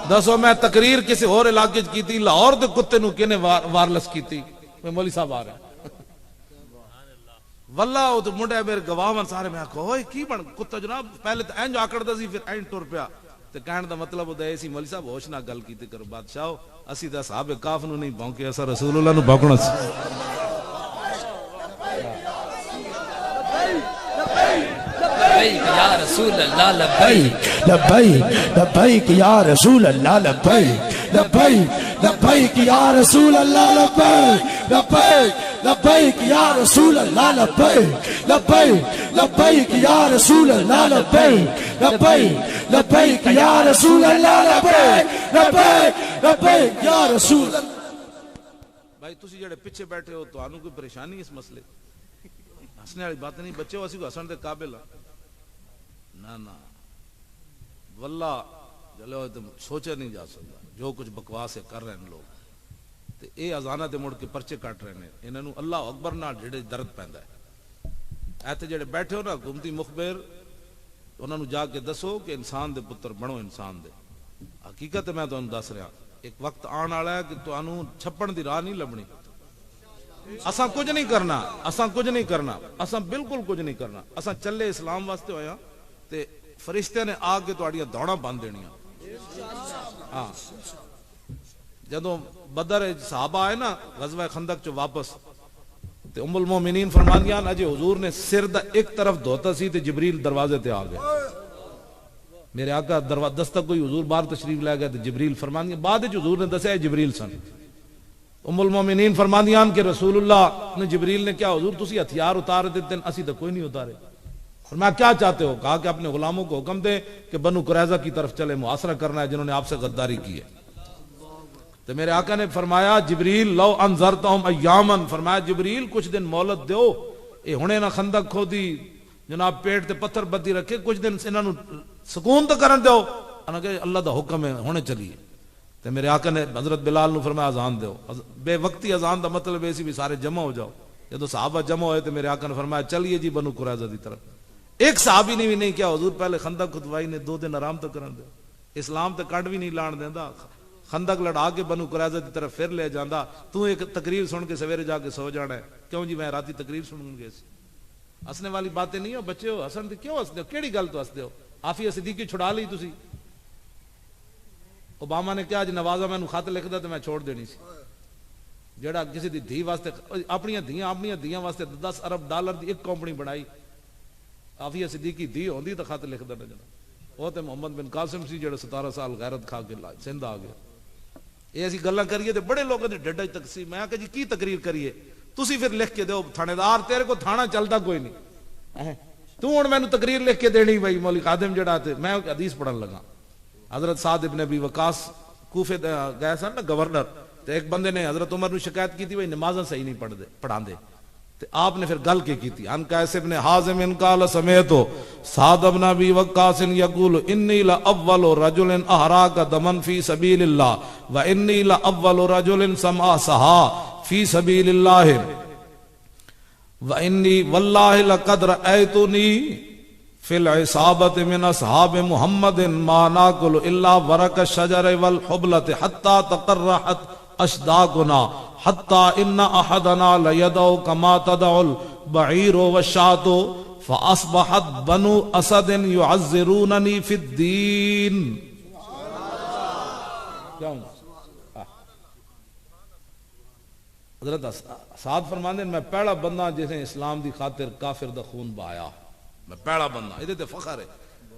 دسو میں تقریر کسی اور علاقے کی تھی لاہور دے کتے نو کنے وارلس کی تھی. میں مولوی صاحب آ رہا ہیں واللہ وہ تو منڈے میرے گواہن سارے میں آکھو ہوئے کی بن کتا جناب پہلے تو اینج آکڑ دا سی پھر اینج ٹر پیا. تے کہن دا مطلب ہوتا ہے اسی مولوی صاحب ہوش نہ گل کیتے کرو بادشاہو اسی دا صحابہ کاف نو نہیں بھونکے اسا رسول اللہ نو بھونکنا سی. یا رسول اللہ لبیک لبیک لبیک یا رسول اللہ لبیک لبیک لبیک یا رسول اللہ لبیک لبیک لبیک یا رسول اللہ لبیک لبیک لبیک یا رسول اللہ لبیک لبیک لبیک یا رسول اللہ لبیک لبیک لبیک یا رسول اللہ. بھائی تسی جڑے پیچھے بیٹھے ہو تانوں کوئی پریشانی اس مسئلے ہسنے والی بات نہیں. بچے ہو اسی کو ہسن دے قابل ہاں نہ واللہ جلو تم سوچا نہیں جا سکتا جو کچھ بکواس کر رہے ہیں لوگ تے اے اذانہ تے مڑ کے پرچے کٹ رہے ہیں. انہاں نوں اللہ اکبر نال جڑے درد پیندا ہے. ایتھے جڑے بیٹھے ہو نا حکومتی مخبر انہاں نوں جا کے دسو کہ انسان دے پتر بنو. انسان دے حقیقت میں تانوں دس رہا ایک وقت آن والا ہے کہ تانوں چھپن دی راہ نہیں لبنی. اساں کچھ نہیں کرنا اساں کچھ نہیں کرنا اساں بالکل کچھ نہیں کرنا. اساں چلے اسلام واسطے ہویا تے فرشتے نے آ کے تہاڈیاں دوڑاں بند دینیاں. ہاں جدوں بدر صحابہ آئے نا غزوہ خندق چ واپس تے ام المومنین فرماندیاں اجے حضور نے سر دا ایک طرف دھوتا سی تے جبریل دروازے تے آ گئے. میرے آقا دروازہ دستک کوئی حضور باہر تشریف لے گئے تے جبریل فرماندیاں بعد وچ حضور نے دسیا جبریل سن. ام المومنین فرماندیاں کہ رسول اللہ نے جبریل نے کیا حضور تسی ہتھیار اتار دیتے اسی تو کوئی نہیں اتارے. فرمایا کیا چاہتے ہو؟ کہا کہ اپنے غلاموں کو حکم دیں کہ بنو قریظہ کی طرف چلے، محاصرہ کرنا ہے جنہوں نے آپ سے غداری کی ہے۔ تو میرے آقا نے فرمایا جبریل لو انذرتہم ایامن، فرمایا جبریل کچھ دن مہلت دیو، اے ہنے نہ خندق کھودی جناب پیٹ تے پتھر بدی رکھے، کچھ دن انہاں نو سکون تو کرن دیو۔ انہاں کہ اللہ دا حکم ہے ہونے چلیے۔ تو میرے آقا نے حضرت بلال نو فرمایا اذان دیو، بے وقتی اذان دا مطلب ہے سی بھی سارے جمع ہو جاؤ۔ جدو صحابہ جمع ہوئے تو میرے آقا نے فرمایا چلیے جی بنو قریظہ دی طرف۔ ایک صحابی نے بھی نہیں کیا حضور پہلے خندق کھدوائی نے 2 دن آرام تو کرن دو، اسلام تے کنڈ بھی نہیں لان دیندا، خندق لڑا کے بنو قریظہ دی طرف پھر لے جاندا، تو ایک تقریر سن کے سویرے جا کے سو جانا ہے، کیوں جی میں راتی تقریر سنوں گے؟ ہسنے والی باتیں نہیں ہو بچے ہو، ہسن تے کیوں ہسدے ہو؟ کیڑی گل تو ہسدے ہو؟ عافیہ صدیقی چھڑا لی تسی۔ اوباما نے کیا جی نوازا مینوں خط لکھدا تے میں چھوڑ دینی سی، جڑا کسی دی دھی واسطے اپنی دھیاں واسطے 10 ارب ڈالر دی ایک کمپنی بنائی، عافیہ صدیقی دھی ہوندی تو خط لکھدا نہ جناب۔ وہ تے محمد بن قاسم سی جڑا 17 سال غیرت کھا کے سندھ آ گیا۔ یہ اسی گلاں کریے تے بڑے لوگوں دے ڈڈا تقسیم، میں کہ جی کی تقریر کریے؟ تسی پھر لکھ کے دیو، تھانے دار تیرے کو تھانہ چلدا کوئی نہیں، تو ہن مینوں تقریر لکھ کے دینی بھائی مولوی خادم جڑا تے میں حدیث پڑھن لگا۔ حضرت سعد ابن ابی وقاص کوفے گئے سن نا گورنر، تے ایک بندے نے حضرت عمر نو شکایت کی تھی بھائی نمازاں صحیح نہیں پڑھاندے، تے آپ نے پھر گل کی تھی ان قیس ابن حازم ان قال سمعت سعد ابن ابی وقاص یقول انی لاول رجل احراق دما فی سبیل اللہ وانی لاول رجل سمع سہا فی سبیل اللہ وانی واللہ لقد رأیتنی فی العصابۃ من اصحاب محمد ما ناکل الا ورق الشجر والحبلۃ حتی تقرحت اشداقنا حتی ان احدنا لیدعو کما تدعو البعیر والشاۃ فاصبحت بنو اسد یعذروننی فی الدین۔ حضرت سعد فرماندے میں پہلا بندہ جس نے اسلام دی خاطر کافر دا خون بہایا، میں پہلا بندہ، یہ تے فخر ہے۔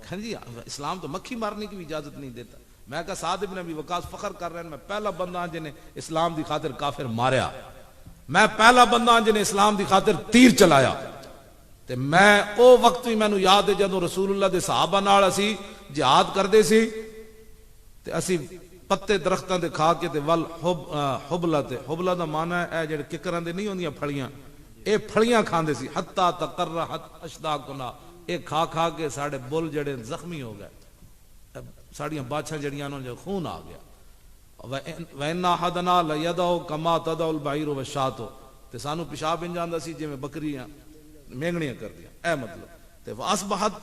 کہن جی اسلام تو مکھی مارنے کی بھی اجازت نہیں دیتا۔ میں کہا سعد ابن ابی وقاص فخر کر رہے ہیں میں پہلا بندہ ہوں جنہیں اسلام دی خاطر کافر ماریا، میں پہلا بندہ ہوں جنہیں اسلام دی خاطر تیر چلایا۔ تے میں او وقت بھی مینوں یاد ہے جدوں رسول اللہ دے صحابہ نال اسی جہاد کردے سی تے اسی پتے درختاں دے کھا کے تے ول حبلہ تے حبلہ دا معنی ہے اے جڑے ککراں دے نہیں ہوندیاں پھلیاں، اے پھلیاں کھاندے سی حتی تقرحت اشداقنا، اے کھا کھا کے ساڈے بل جڑے زخمی ہو گئے، ساڑیاں باچھاں جڑیاں انہوں جو خون آ گیا۔ وَإِنَّ أَحَدَنَا لَيَدَعُ كَمَا تَدَعُ الْبَعِيرُ وَالشَّاةُ، تے سانو پیشاب انجاندا سی جویں بکریاں مینگڑیاں کر دیا، اے مطلب تے وَأَصْبَحَتْ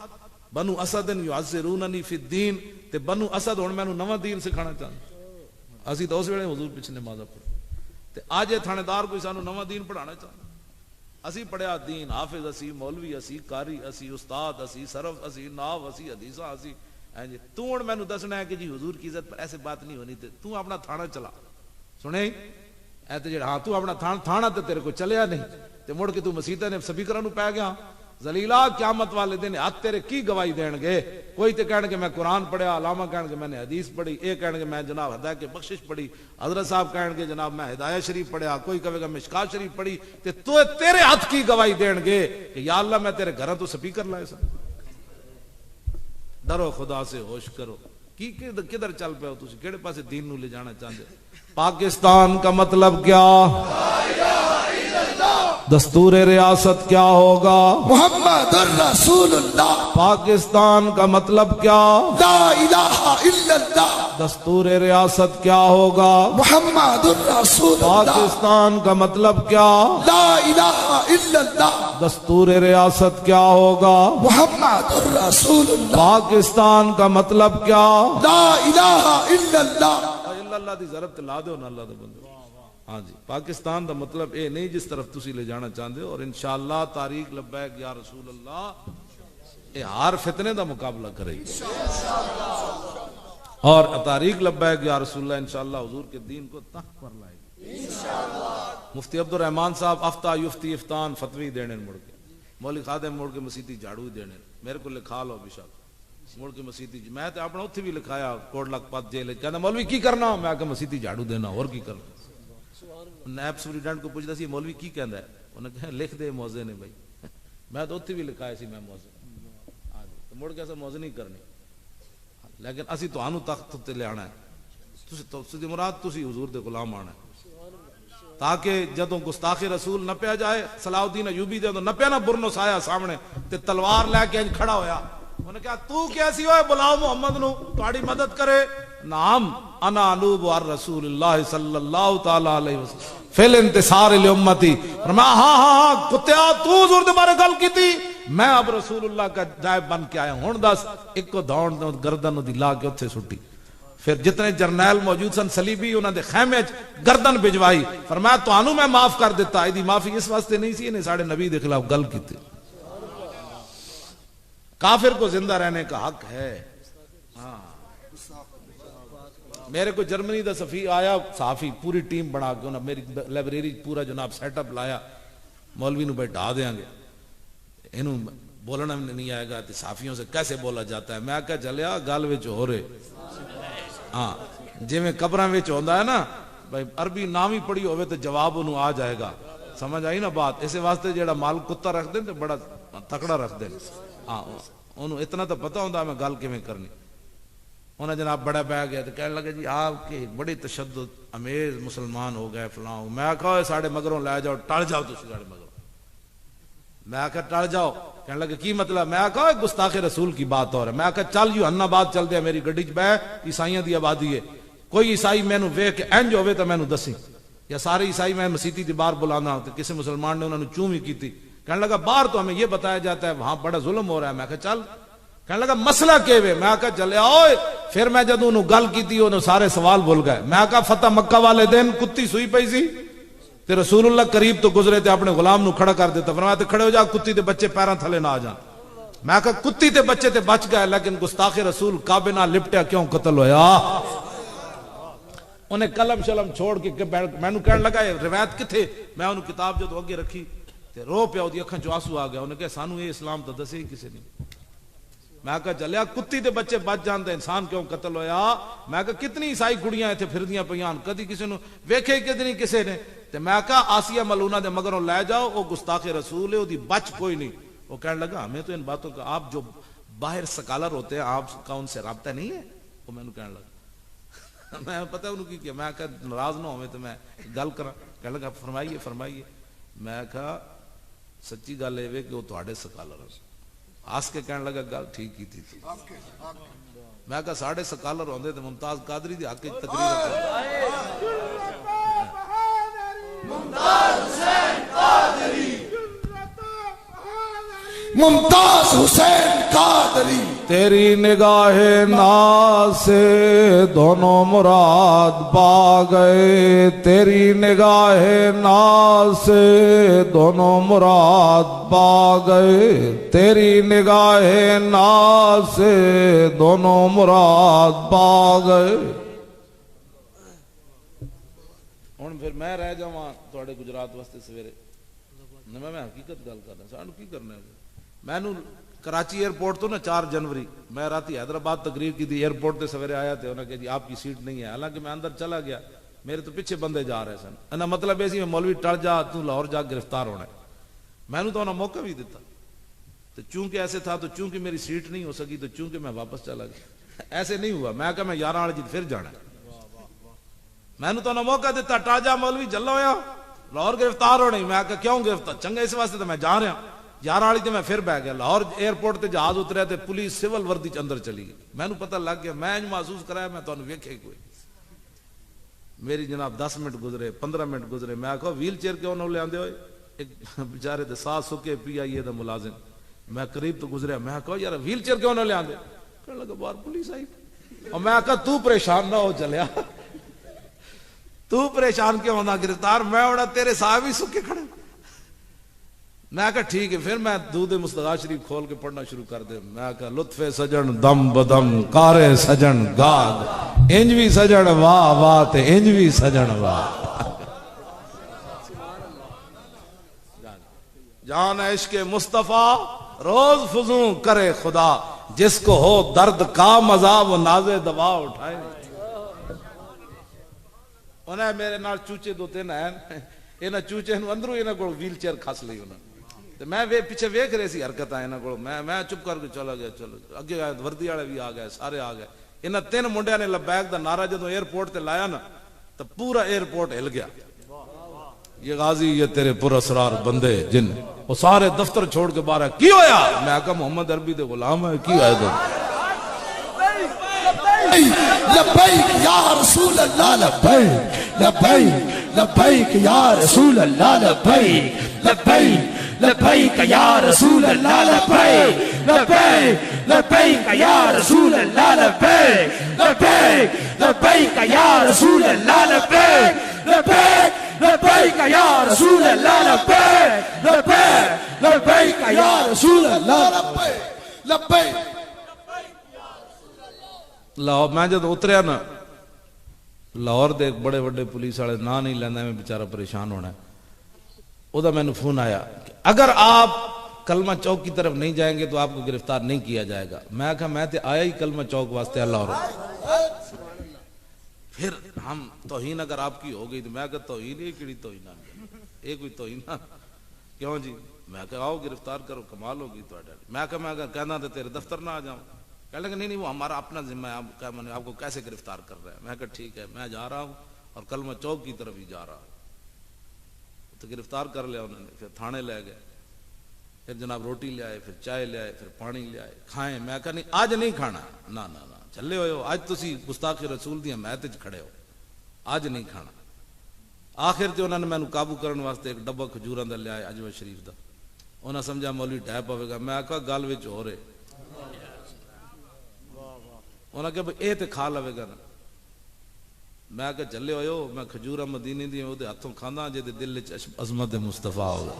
بنو اسد یعذروننی فی الدین، تے بنو اسد ہن مینوں نواں دین سکھانا چاہندے، اسی تو اس ویلے حضور پیچھے نماز پڑھی تے اج تھانے دار کوئی سانو نواں دین پڑھانا چاہندا، اسی پڑھیا دین، حافظ اسی، مولوی اسی، قاری اسی، استاد اسی، صرف اسی، ناو اسی، حدیثاں اسی، تو ہن مینوں دسنا ہے کہ جی حضور کی عزت پر ایسے بات نہیں ہونی، تو اپنا تھانہ چلا سنے اے تے جڑا ہاں تو اپنا تھانہ تے تیرے کو چلیا نہیں تے مڑ کے تو مسیتاں نے سپیکراں نو پے گیا ذلیلا، قیامت والے دن ہاتھ تیرے کی گواہی دین گے؟ کوئی تے کہن کہ میں قرآن پڑھیا، علامہ کہن کہ میں نے حدیث پڑھی، اے کہن کہ میں جناب ہدایت کے بخشش پڑھی، حضرت صاحب کہن کہ جناب میں ہدایت شریف پڑھیا، کوئی کہے گا مشکات شریف پڑھی، تے تو تیرے ہاتھ کی گواہی دین گے کہ یا اللہ میں تیرے گھراں تو سپیکر لائے سن۔ ڈرو خدا سے، ہوش کرو، کی کدھر چل پے ہو تسی، کیڑے پاسے دین نو لے جانا چاہندے؟ پاکستان کا مطلب کیا؟ دستور ریاست کیا ہوگا؟ محمد الرسول اللہ۔ پاکستان کا مطلب کیا؟ لا الہ الا اللہ۔ دستور ریاست کیا ہوگا؟ محمد الرسول اللہ۔ پاکستان کا مطلب کیا؟ لا الہ الا اللہ۔ دستور ریاست کیا ہوگا؟ محمد الرسول اللہ۔ پاکستان کا مطلب کیا؟ لا الہ الا اللہ۔ اللہ دی ضرب تے لا دے نہ اللہ دے بندے۔ ہاں جی، پاکستان دا مطلب اے نہیں جس طرف تسی لے جانا چاہندے، اور انشاءاللہ تاریخ لبیک یا رسول اللہ اے ہر فتنے دا مقابلہ کرے گی، اور تاریخ لبیک یا رسول اللہ انشاءاللہ حضور کے دین کو تخت پر لائے گی مفتی عبد الرحمان صاحب افتہ یفتی افتان فتوی دینے مڑ کے، مولوی خادم مڑ کے مسیتی جھاڑو دینے، میرے کو لکھا لو بشک مڑ کے مسیتی، میں تے اپنا اتھے بھی لکھایا کوٹ لکھپت جیل، کہنا مولوی کی کرنا، میں کہ مسیتی جھاڑو دینا، اور کی کرنا۔ نیب سپریڈنٹ کو پوچھتا سی مولوی کی کہندا ہے، انہوں نے کہا لکھ دے موزے نے بھائی، میں تو اتھے بھی لکھایا سی میں موزے، مڑ کے موز نہیں کرنی لیکن اسی تانوں تخت تے لے آنا ہے تسی مراد تسی حضور دے غلام آنا ہے تاکہ جدوں گستاخی رسول نہ پیا جائے صلاح الدین ایوبی جدوں نہ پیا نہ برنس آیا سامنے تے تلوار لے کے کھڑا ہویا انہوں نے کہا تو کیسی ہوئے بلاؤ محمد نو تہاڈی مدد کرے نام انا انوب رسول اللہ صلی اللہ تعالی علیہ وسلم فل انتصار لامتی فرمایا ہاں کتیا تو حضور دے بارے گل کیتی میں اب رسول اللہ کا نائب بن کے آیا ہوں دس ایک کو دوڑ گردن دی لا کے اوتھے سٹی پھر جتنے جرنیل موجود سن صلیبی انہوں نے خیمے گردن بھجوائی فرمایا تانوں میں معاف کر دیتا ایدی معافی اس واسطے نہیں سی انہیں ساڑھے نبی دے خلاف گل کی تھی کافر کو زندہ رہنے کا حق ہے میرے کو جرمنی دا صفی آیا صحافی پوری ٹیم بنا کے انہوں میری لائبریری پورا جناب سیٹ اپ لایا مولوی نو بیٹھا دیاں گے انہوں بولنا نہیں آئے گا صحافیوں سے کیسے بولا جاتا ہے میں کہا چلیا گل وچ ہو رہے ہاں جی میں قبراں وچ ہوندا ہے نا بھائی عربی نام ہی پڑھی ہوئے تو جواب انہوں آ جائے گا سمجھ آئی نا بات اسی واسطے جیڑا مال کتا رکھ دیں تو بڑا تکڑا رکھ دیں ہاں انہوں اتنا تو پتہ ہوندا میں گل کیویں کرنی انہیں جناب بڑا بہ گیا تو کہنے لگے جی آپ کے بڑی تشدد امیز مسلمان ہو گئے فلاں میں کہا ساڑھے مگروں لے جاؤ ٹل جاؤ تو ساڑھے مگروں میں کہا ٹل جاؤ کہنے لگے کی مطلب میں کہا گستاخ رسول کی بات ہو رہا ہے میں کہا چل یوحنا بات چل دیا میری گڈی چ بہ عیسائیاں دی آبادی ہے کوئی عیسائی مینوں ویکھ کے انج ہوے تو مینوں دسی یا سارے عیسائی میں مسیتی دی باہر بلانا تو کسی مسلمان نے انہوں نے چوں ہی کیتی کہنے لگا باہر تو ہمیں یہ بتایا جاتا ہے وہاں بڑا ظلم ہو رہا ہے میں کہا چل کہنے لگا مسئلہ کیویں میں کہا چلے اوئے پھر میں جدوں انہوں گل کیتی انہوں سارے سوال بھول گئے میں کہا فتح مکہ والے دن کتی سوئی پئی سی تے رسول اللہ قریب تو گزرے تے اپنے غلام نو کھڑا کر دیتا فرمایا تے کھڑے ہو جا کتی تے بچے پیراں تھلے نہ آ جان میں کہا کتی تے بچے تے بچ گئے لیکن گستاخ رسول کعبے نہ لپٹیا کیوں قتل ہویا انہیں قلم شلم چھوڑ کے میں نو کہنے لگا یہ روایت کتھے میں انہوں کتاب جو اگے رکھی تے رو پیا دی اکھاں چوں آنسو آ گیا انہیں کہا سانو یہ اسلام تو دسے ہی کسی نہیں میں کہا چلیا کتی تے بچے بچ جانتے انسان کیوں قتل ہویا میں کہا کتنی عیسائی گڑیاں ایتھے پھردیاں پیاں کدی کسی نو ویکھے کتنی کسی نے تے میں کہا آسیہ ملونہ دے مگروں لے جاؤ وہ گستاخ رسول ہے وہ دی بچ کوئی نہیں وہ کہنے لگا ہمیں تو ان باتوں کا آپ جو باہر سکالر ہوتے ہیں آپ کا ان سے رابطہ نہیں ہے وہ میں نے کہنے لگا میں پتہ انہوں کی کیا میں کہا ناراض نہ ہوئے تو میں گل کرا کہنے لگا فرمائیے میں کہا سچی گل ہے کہ وہ تواڈے سکالر ہیں آس کے کہنے لگا گل ٹھیک کی تھی میں کہا ساڑھے سکالر ہوندے تو ممتاز قادری دی حق تقریر ممتاز حسین قادری تیری نگاہ ناز سے دونوں مراد پا گئے تیری نگاہ ناز سے دونوں مراد پا گئے تیری نگاہ ناز سے دونوں مراد پا گئے ہن پھر میں رہ جاواں تواڈے گجرات واسطے سویرے میں حقیقت گل کرنا سانو کی کرنا ہے میں نو کراچی ایئرپورٹ تو نا 4 جنوری میں راتی حیدرآباد تقریر کی تھی ایئرپورٹ تے سویرے آیا تھے انہوں نے کہا جی آپ کی سیٹ نہیں ہے حالانکہ میں اندر چلا گیا میرے تو پیچھے بندے جا رہے سن انہاں مطلب ایسی میں مولوی ٹل جا تو لاہور جا گرفتار ہونا ہے میں نو تو انہوں موقع بھی دیتا تو چونکہ ایسے تھا تو چونکہ میری سیٹ نہیں ہو سکی تو چونکہ میں واپس چلا گیا ایسے نہیں ہوا میں کہا میں 11 والی جی پھر جانا ہے میں نو تو انہوں موقع دیتا ٹل جا مولوی جلا ہویا لاہور گرفتار ہونا میں کہا کیوں گرفتار چنگا اس واسطے تو میں جا رہا 11 والی تے میں پھر بہ گیا لاہور ایئرپورٹ تے جہاز اتریا تے پولیس سول وردی چ اندر چلی گئی میں نو پتہ لگ گیا میں محسوس کرایا میں تانوں ویکھے کوئی میری جناب 10 منٹ گزرے 15 منٹ گزرے میں کہا ویل چیئر کیوں نہ لے آندے ہوئے ایک بیچارے تے ساتھ سکے پی آئی اے دا ملازم میں قریب تو گزریا میں کہا یار ویل چیئر کیوں نہ لے آندے کہنے لگا باہر پولیس آئی اور میں کہا تو پریشان نہ ہو چلیا تو پریشان کیوں ہونا گرفتار میں ہونا تیرے صاحب ہی سکے کھڑے میں کہا ٹھیک ہے پھر میں دودھ مصطفیٰ شریف کھول کے پڑھنا شروع کر دے میں کہا لطف سجن دم بدم کارے سجن گاگ انجوی سجن واہ واہ تے انجوی سجن واہ جان عشق مصطفیٰ روز فضوں کرے خدا جس کو ہو درد کا مزہ وہ نازے دوا اٹھائے انہیں میرے نال چوچے دو تین ہیں انہیں چوچے اندروں انہیں کو ویل چیئر کھس لئی انہیں تے میں پیچھے ویکھ رہے سی حرکت انہاں کول میں چپ کر کے چلا گیا چلو اگے آئے وردی والے بھی آ گئے سارے آ گئے انہاں 3 منڈیاں نے لبیک دا نعرہ جدوں ایئرپورٹ تے لایا نا تو پورا ایئرپورٹ ہل گیا یہ غازی یہ تیرے پر اسرار بندے جن وہ سارے دفتر چھوڑ کے باہر کی ہویا میں کہا محمد عربی دے غلام ہے کی ہے تو لبیک یا رسول اللہ لبیک لبیک لبیک یا رسول اللہ لبیک لبیک لبیک یا رسول اللہ لبیک لبیک لبیک یا رسول اللہ لبیک لبیک لبیک یا رسول اللہ لبیک لبیک لبیک یا رسول اللہ لبیک لبیک لبیک یا رسول اللہ لبیک لبیک لاہور میں جب اتریا نا لاہور دے ایک بڑے بڑے پولیس والے نہ نہیں لینا میں بیچارہ پریشان ہونا ہے او دا میں نے فون آیا کہ اگر آپ کلمہ چوک کی طرف نہیں جائیں گے تو آپ کو گرفتار نہیں کیا جائے گا میں کہا میں تے آیا ہی کلمہ چوک واسطے اللہ اور پھر ہم توہین اگر آپ کی ہو گئی تو میں کہا توہین یہ کیڑی توہین ہے کوئی توہین کیوں جی میں کہا آؤ گرفتار کرو کمال ہوگی تو میں کہا میں اگر کہنا تو تیرے دفتر نہ آ جاؤں کہنے لگا نہیں وہ ہمارا اپنا ذمہ ہے آپ کو کیسے گرفتار کر رہا ہے میں کہا ٹھیک ہے میں جا رہا ہوں اور کلمہ چوک کی طرف ہی جا رہا ہوں تو گرفتار کر لیا انہوں نے پھر تھانے لے گئے پھر جناب روٹی لے آئے پھر چائے لے آئے پھر پانی لے آئے کھائیں میں کہا نہیں آج نہیں کھانا نہ چلے ہوئے ہو آج تسی گستاخی رسول دی حمایت وچ کھڑے ہو آج نہیں کھانا آخر تے انہوں نے میں قابو کرنے واسطے ایک ڈبہ کھجوراں دا لے آئے اجوا شریف دا انہاں سمجھا مولوی ڈھے پوے گا میں کہا گل وچ ہو رہے انہاں کہا اے تے کھا لوے گا نا میں کہا چلے ہوئے ہو میں کھجورا مدینے دی او دے ہاتھوں کھاندا جے دے دل وچ عظمت مصطفیٰ ہوگا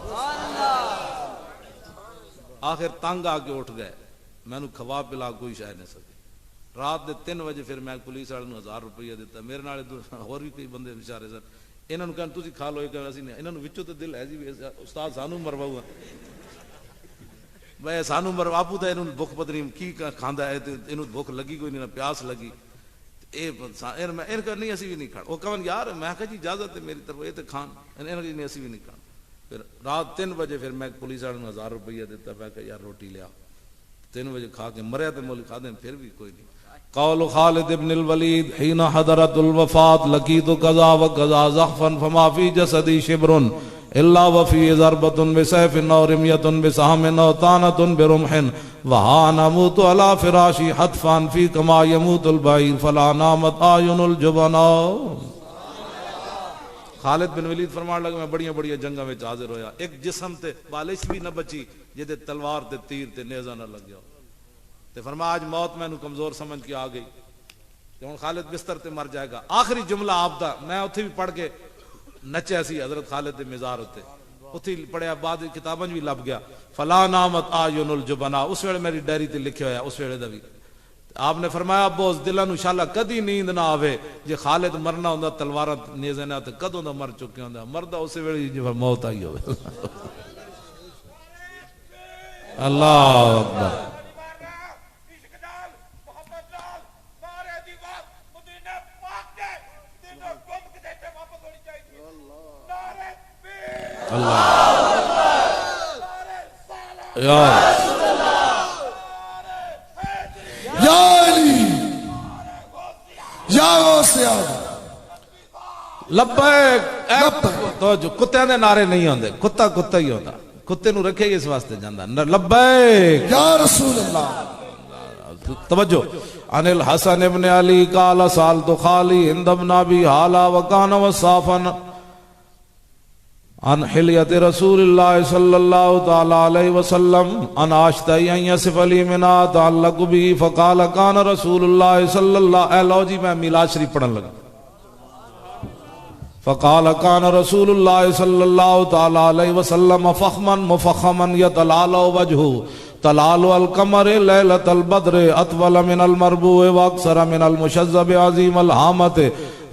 آخر تنگ آ کے اٹھ گئے میں نو کھوا پلا کوئی شے نہیں سکے رات دے 3 بجے پھر میں پولیس والے نو 1000 روپیہ دیتا میرے نال اور بھی کوئی بندے بیچارے سن انہاں نو کہن تسی کھا لو کہ اسی نہیں انہاں نو وچوں تے دل ہے جی استاد سانو مرواؤ میں سانو مر باپو تے انہوں بھوک پتہ نہیں کی کھاندا ہے تے انہوں بھوک لگی کوئی نہیں پیاس لگی اے میں ان کا نہیں اسی بھی نہیں کھانا وہ کہن یار میں کہا جی اجازت ہے میری طرف اے تے کھان انہاں کی نہیں اسی بھی نہیں کھانا پھر رات 3 بجے پھر میں پولیس والے نو 1000 روپیہ دیتا میں کہ یار روٹی لے آ 3 بجے کھا کے مریا تے مول کھا دیں پھر بھی کوئی نہیں قول خالد ابن الولید حين حضرت الوفات لقيت كذا وكذا زحفا فما في جسدي شبر الا وفي ضربة بسيف او رمية بسهم او طعنة برمح وها انا اموت على فراشي حتفا في كما يموت البعير فلا نامت اعين الجبناء خالد بن ولید فرمان لگا میں بڑیاں بڑیاں جنگاں وچ حاضر ہویا ایک جسم تے بالش بھی نہ بچی جے تلوار تے تیر تے نیزہ نہ لگ گیا تے فرمایا آج موت میں نو کمزور سمجھ کے آ گئی تے ہن خالد بستر تے مر جائے گا آخری جملہ آپ دا میں اوتھے بھی پڑھ کے نچے سی حضرت خالد دے مزار ہوتے اوتھے پڑھیا بعد کتاباں بھی لب گیا فلا نامت اعین الجبنا اس ویلے میری ڈائری تے لکھیا ہویا اس ویلے دا بھی آپ نے فرمایا بوز دلاں نو انشاءاللہ کدی نیند نہ آوے جے خالد مرنا ہوندا تلواراں نیزے نال تے کدوں دا مر چکے ہوندا مردا اس ویلے جو موت آئی ہوے اللہ اکبر لبیک تو جو کتے دے نعرے نہیں ہوندے کتا کتا ہی ہوندا کتے نو رکھے اس واسطے جاندا لبیک یا رسول اللہ توجہ عن الحسن ابن علی قال سالت خالی عند ابن ابي حالا وكان وصافا عن حلیت رسول اللہ صلی اللہ تعالی علیہ وسلم ان آشتائی ان یصف علی منا تعلق بھی فقال کان رسول اللہ صلی اللہ اے لو جی میں میلاد شریف پڑھن لگا فقال کان رسول اللہ صلی اللہ تعالی علیہ وسلم فخما مفخما یتلال وجہو تلال القمر لیلت البدر اطول من المربوع واکثر من المشذب عظیم الحامت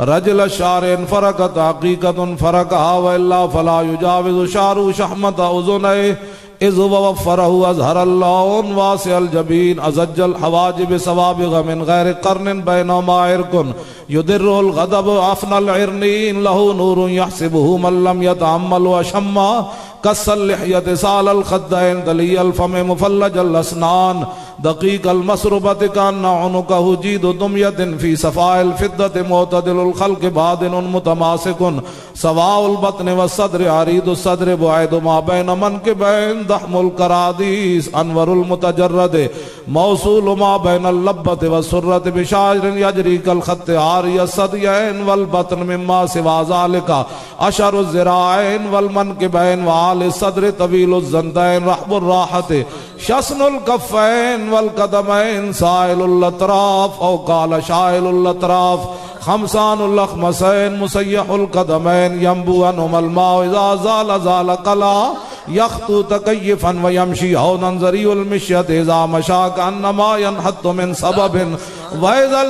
رجل شعر فرقت حقیقت فرقها وإلا فلا يجاوز شعر شحمت اذنه اذ وفره اظهر اللون واسع الجبين ازج الحواجب سوابغ من غير قرن بينهما عرق يدر الغضب افنى العرنين له نور يحسبه من لم يتعمل وشما كس اللحية سال الخدين دلي الفم مفلج الاسنان دقيق المسربة كأن عنقه جيد دمية في صفاء الفضة معتدل الخلق بادن متماسك سواء البطن والصدر عريض الصدر بعيد ما بين منكبين ضحم الكراديس انور المتجرد موصول ما بين اللبة والسرة بشاعر يجري كالخط عاري الصديين والبطن مما سوى ذلك أشر الذراعين والمنكبين وعالي الصدر طويل الزندين رحب الراحة شسن الكفين والقدمين سائل الاطراف او قال شائل الاطراف خمسان اللخمسين مسيح القدمين ينبو عنهم الماء اذا زال زال قلا يخطو تكيفا ويمشي هونا ذري المشية اذا مشى كأنما ينحط من سبب واذا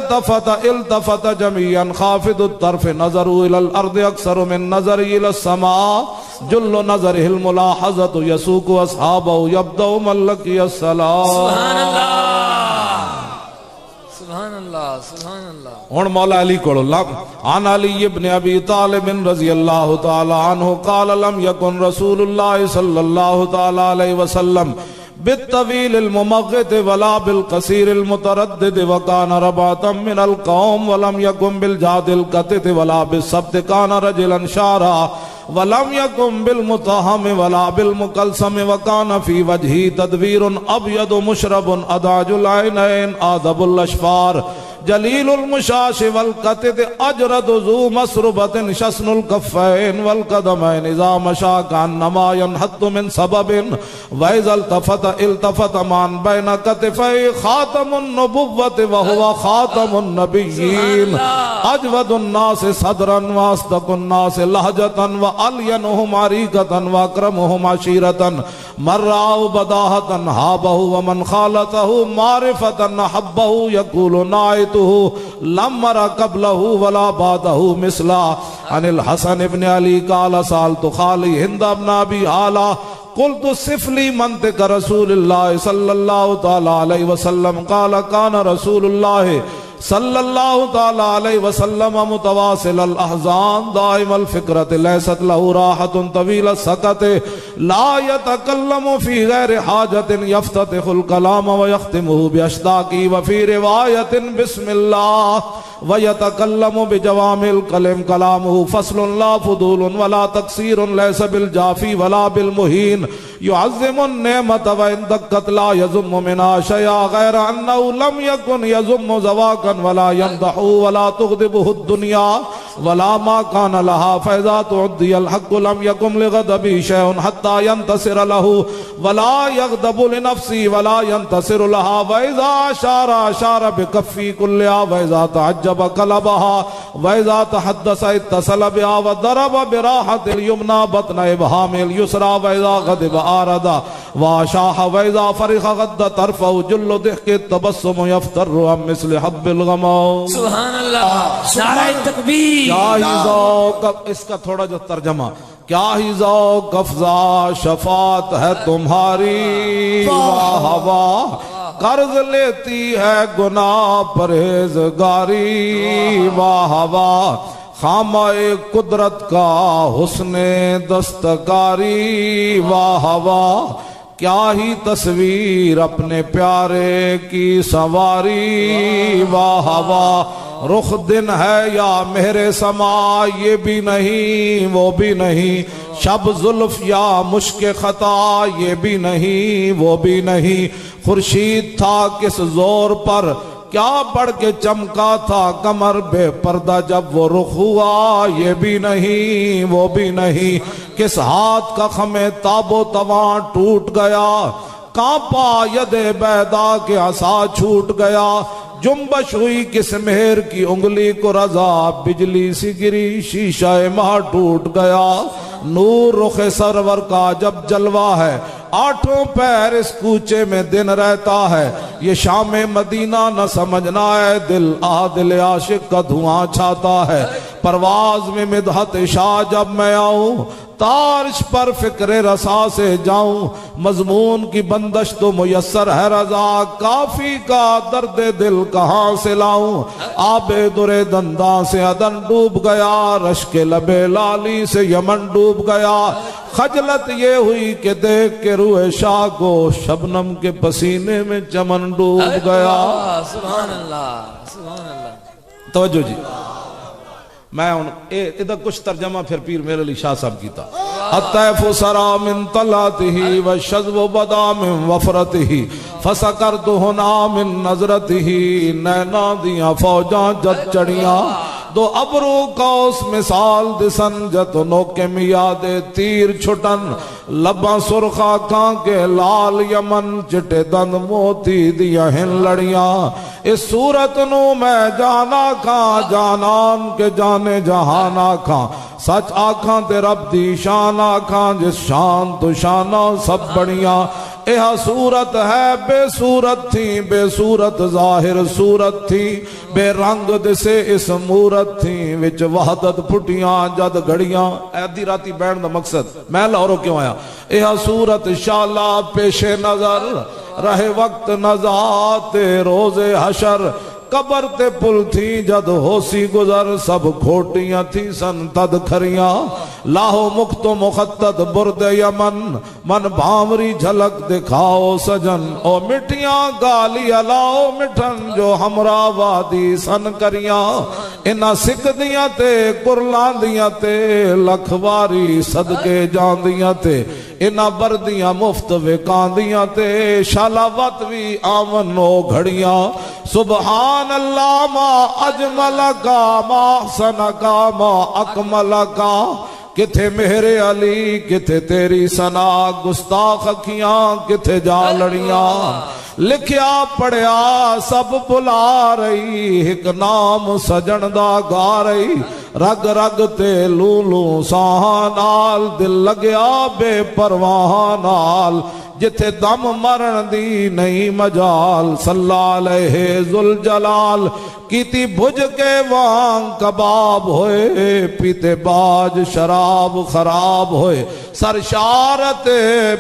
التفت جميعا خافض الطرف نظروا الى الارض اكثر من نظر الى السماء جل نظره الملاحظة يسوق اصحابه يبدأ من لقي الصلاة. سبحان اللہ سبحان اللہ سبحان اللہ. اور مولا علی کو عن علی ابن ابی طالب رضی اللہ تعالی عنہ قال لم يكن رسول اللہ صلی اللہ تعالی علیہ وسلم بالطويل الممغط ولا بالقصير المتردد وكان رباطا من القوم ولم يكن بالجاد القتت ولا بالسبت كان رجلا شارا ولم يكن بالمتهم ولا بالمكلسم وكان في وجهه تدوير أبيض مشرب أداج العينين آدب الأشفار جلیل المشاش والقتد اجرد ذو مسربة شسن الكفين والقدمين اذا مشى كأنما ينحط من سبب واذا التفت من بين كتفي خاتم النبوة وهو خاتم النبيين اجود الناس صدرا واصدق الناس لهجة والينهم عريقة واكرمهم عشيرة من رآه بداهة هابه ومن خالته معرفة حبه يقول نائته لم مر قبله ولا بعده مثلا. عن الحسن بن علي قال سألت خالي هند بن ابي هالة قلت صف لي منطق رسول الله صلى الله تعالى عليه وسلم قال كان رسول الله صلی اللہ تعالی علیہ وسلم متواصل الاحزان دائم الفکرت لیست له راحت طویل السکت لا يتکلم فی غیر حاجت یفتتح الکلام ویختمه باشتاقی وفی روایت بسم اللہ ویتکلم بجوامع الکلم کلامه فصل لا فضول ولا تقصیر لیس بالجافی ولا بالمہین يعظم النعمة وإن دقت لا يزم منها شيئا غير أنه لم يكن يزم زواكا ولا يمدح ولا تغضبه الدنيا ولا ما كان لها فإذا تعدي الحق لم يكن لغضبه شيء حتى ينتصر له ولا يغضب لنفسه ولا ينتصر لها وإذا أشار بكفه كلها وإذا تعجب قلبها وإذا تحدث اتصل بها وضرب براحة اليمنى بطن إبهام اليسرى وإذا غضب آردا واشاح وإذا فرخ غد طرفه جل ضحك التبسم يفتر عن مثل حب الغمام. سبحان اللہ. نعرہ تکبیر. کیا ہی ذوق، اس کا تھوڑا جو ترجمہ، کیا ہی ذوق افزا شفاعت ہے تمہاری، واہ واہ قرض لیتی ہے گناہ پرہیزگاری، واہ واہ خامہ قدرت کا حسن دستکاری، واہ واہ کیا ہی تصویر اپنے پیارے کی سواری، واہ واہ رخ دن ہے یا مہر سما یہ بھی نہیں وہ بھی نہیں، شب زلف یا مشک خطا یہ بھی نہیں وہ بھی نہیں، خورشید تھا کس زور پر کیا بڑھ کے چمکا تھا کمر بے پردہ جب وہ رخ ہوا یہ بھی نہیں وہ بھی نہیں، کس ہاتھ کا خم تاب و تواں ٹوٹ گیا، کانپا ید بیدا کے عصا چھوٹ گیا، جنبش ہوئی کس مہر کی انگلی کو رضا، بجلی سی گری شیشہ ماہ ٹوٹ گیا، نور رخ سرور کا جب جلوہ ہے، آٹھوں پیر اس کوچے میں دن رہتا ہے، یہ شام مدینہ نہ سمجھنا ہے دل، دل عاشق کا دھواں چھاتا ہے، پرواز میں مدحت شاہ جب میں آؤں تارش پر فکر رسا سے جاؤں، مضمون کی بندش تو میسر ہے رضا، کافی کا درد دل کہاں سے لاؤں، آب در دنداں سے عدن ڈوب گیا، رشک لب لالی سے یمن ڈوب گیا، خجلت یہ ہوئی کہ دیکھ کے روح شاہ کو شبنم کے پسینے میں چمن ڈوب گیا۔ سبحان اللہ سبحان اللہ۔ توجہ جی، میں ادھر کچھ ترجمہ پھر پیر میرے علی شاہ صاحب کی تھا۔ الطیف سرا من طلعته والشذب بدا من وفرته فسکرت ہنا من نظرته، نینا دیاں فوجاں جد چڑیاں، دو ابرو کوس مثال دسن، جتنوں کے میاد تیر چھٹن، لباں سرخا کھاں کے لال یمن، چٹے دند موتی دیا ہن لڑیاں، اس صورت نو میں جانا کھاں، جانان کے جانے جہانا کھاں، سچ آکھاں تے رب دی شان آکھاں، جس شان تو شانہ سب بڑیاں، یہ صورت ہے بے صورت تھی، بے صورت ظاہر صورت تھی، بے رنگ دسے اس مورت تھی، وچ وحدت پھٹیاں جد گھڑیاں۔ ایدی راتی بین دا مقصد میں لاہوروں کیوں آیا، یہ صورت شالا پیش نظر، رہے وقت نزاعت روز حشر، قبر تے پل تھی جد ہوسی گزر، سب کھوٹیاں تھی سن تد کھریاں، لاہو مخت و مخطط برد یمن، من بھامری جھلک دکھاؤ سجن، او مٹیاں گالی الاؤ مٹھن، جو ہمراہ وادی سن کریاں، انہاں سکھ دیاں تے کرلاں دیاں تے، لکھ واری صدقے جان دیاں تے، انہاں بردیاں مفت وکان دیاں تے، شالاوت بھی آمن و گھڑیاں، سبحان اللہ ما اجمل کا، ما احسن کا، ما اکمل کا، کتھے مہر علی کتھے تیری ثنا، گستاخ اکھیاں کتھے جا لڑیاں، لکھیا پڑھیا سب بلا رہی، ایک نام سجن دا گا رہی، رگ رگ تے لولو ساہاں نال، دل لگیا بے پرواہ نال، جتھے دم مرن دی نہیں مجال، صلی علیہ ذوالجلال، کیتی بھج کے وان کباب ہوئے، پیتے باج شراب خراب ہوئے، سرشارت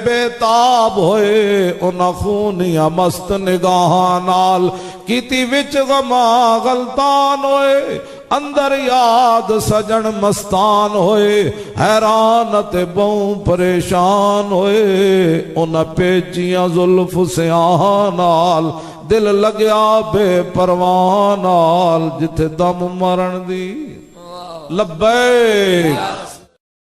بے تاب ہوئے، انہاں خونیاں مست نگاہاں نال، کیتی وچ غما غلطان ہوئے، اندر یاد سجن مستان ہوئے، حیرانت بہوں پریشان ہوئے، انہاں پیچیاں زلف سیاہاں نال، دل لگیا بے پرواہ نال، جتھے دم مرن دی لبیک